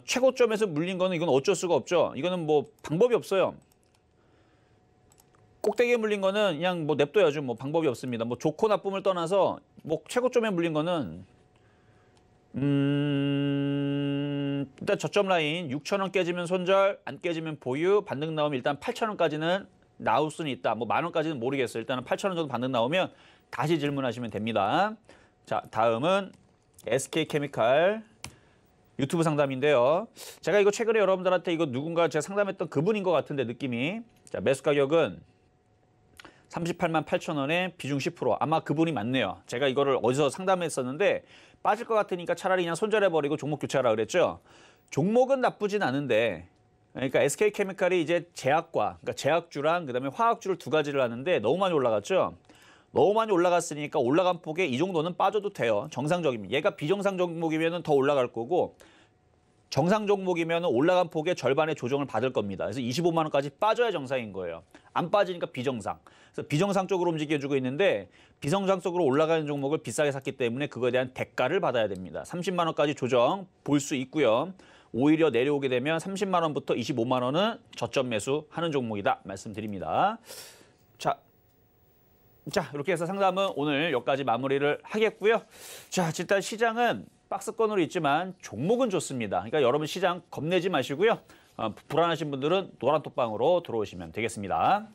최고점에서 물린 거는 이건 어쩔 수가 없죠. 이거는 뭐 방법이 없어요. 꼭대기에 물린 거는 그냥 뭐 냅둬야죠. 뭐 방법이 없습니다. 뭐 좋고 나쁨을 떠나서 뭐 최고점에 물린 거는 일단 저점 라인 6,000원 깨지면 손절, 안 깨지면 보유, 반등 나오면 일단 8,000원까지는 나올 수는 있다. 뭐 10,000원까지는 모르겠어요. 일단은 8,000원 정도 반등 나오면 다시 질문하시면 됩니다. 자, 다음은 SK케미칼 유튜브 상담인데요. 제가 이거 최근에 여러분들한테 이거 누군가 제가 상담했던 그분인 것 같은데 느낌이. 자, 매수 가격은 38만 8,000원에 비중 10%. 아마 그분이 맞네요. 제가 이거를 어디서 상담했었는데 빠질 것 같으니까 차라리 그냥 손절해버리고 종목 교체하라 그랬죠. 종목은 나쁘진 않은데 그러니까 SK케미칼이 이제 제약과, 그러니까 제약주랑 그다음에 화학주를 두 가지를 하는데 너무 많이 올라갔죠. 너무 많이 올라갔으니까 올라간 폭에 이 정도는 빠져도 돼요. 정상적입니다. 얘가 비정상 종목이면 더 올라갈 거고 정상 종목이면 올라간 폭의 절반의 조정을 받을 겁니다. 그래서 25만 원까지 빠져야 정상인 거예요. 안 빠지니까 비정상. 그래서 비정상 쪽으로 움직여주고 있는데 비정상 쪽으로 올라가는 종목을 비싸게 샀기 때문에 그거에 대한 대가를 받아야 됩니다. 30만 원까지 조정 볼 수 있고요. 오히려 내려오게 되면 30만 원부터 25만 원은 저점 매수하는 종목이다 말씀드립니다. 자, 이렇게 해서 상담은 오늘 여기까지 마무리를 하겠고요. 자, 일단 시장은 박스권으로 있지만 종목은 좋습니다. 그러니까 여러분 시장 겁내지 마시고요. 불안하신 분들은 노란톡방으로 들어오시면 되겠습니다.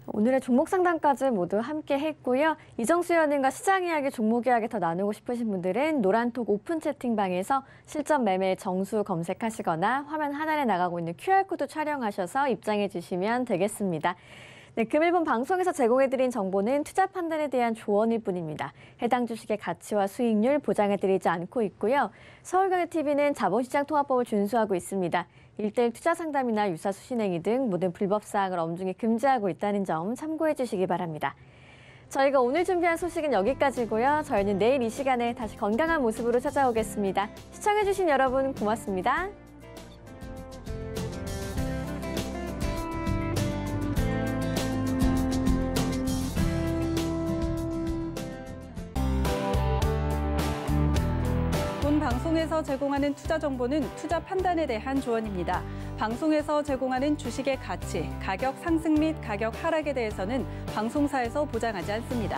오늘의 종목 상담까지 모두 함께 했고요. 이정수 위원님과 시장 이야기, 종목 이야기 더 나누고 싶으신 분들은 노란톡 오픈 채팅방에서 실전 매매 정수 검색하시거나 화면 하단에 나가고 있는 QR코드 촬영하셔서 입장해 주시면 되겠습니다. 네, 금일본 방송에서 제공해드린 정보는 투자 판단에 대한 조언일 뿐입니다. 해당 주식의 가치와 수익률 보장해드리지 않고 있고요. 서울경제TV는 자본시장 통합법을 준수하고 있습니다. 1:1 투자 상담이나 유사 수신행위 등 모든 불법 사항을 엄중히 금지하고 있다는 점 참고해 주시기 바랍니다. 저희가 오늘 준비한 소식은 여기까지고요. 저희는 내일 이 시간에 다시 건강한 모습으로 찾아오겠습니다. 시청해 주신 여러분 고맙습니다. 방송에서 제공하는 투자 정보는 투자 판단에 대한 조언입니다. 방송에서 제공하는 주식의 가치, 가격 상승 및 가격 하락에 대해서는 방송사에서 보장하지 않습니다.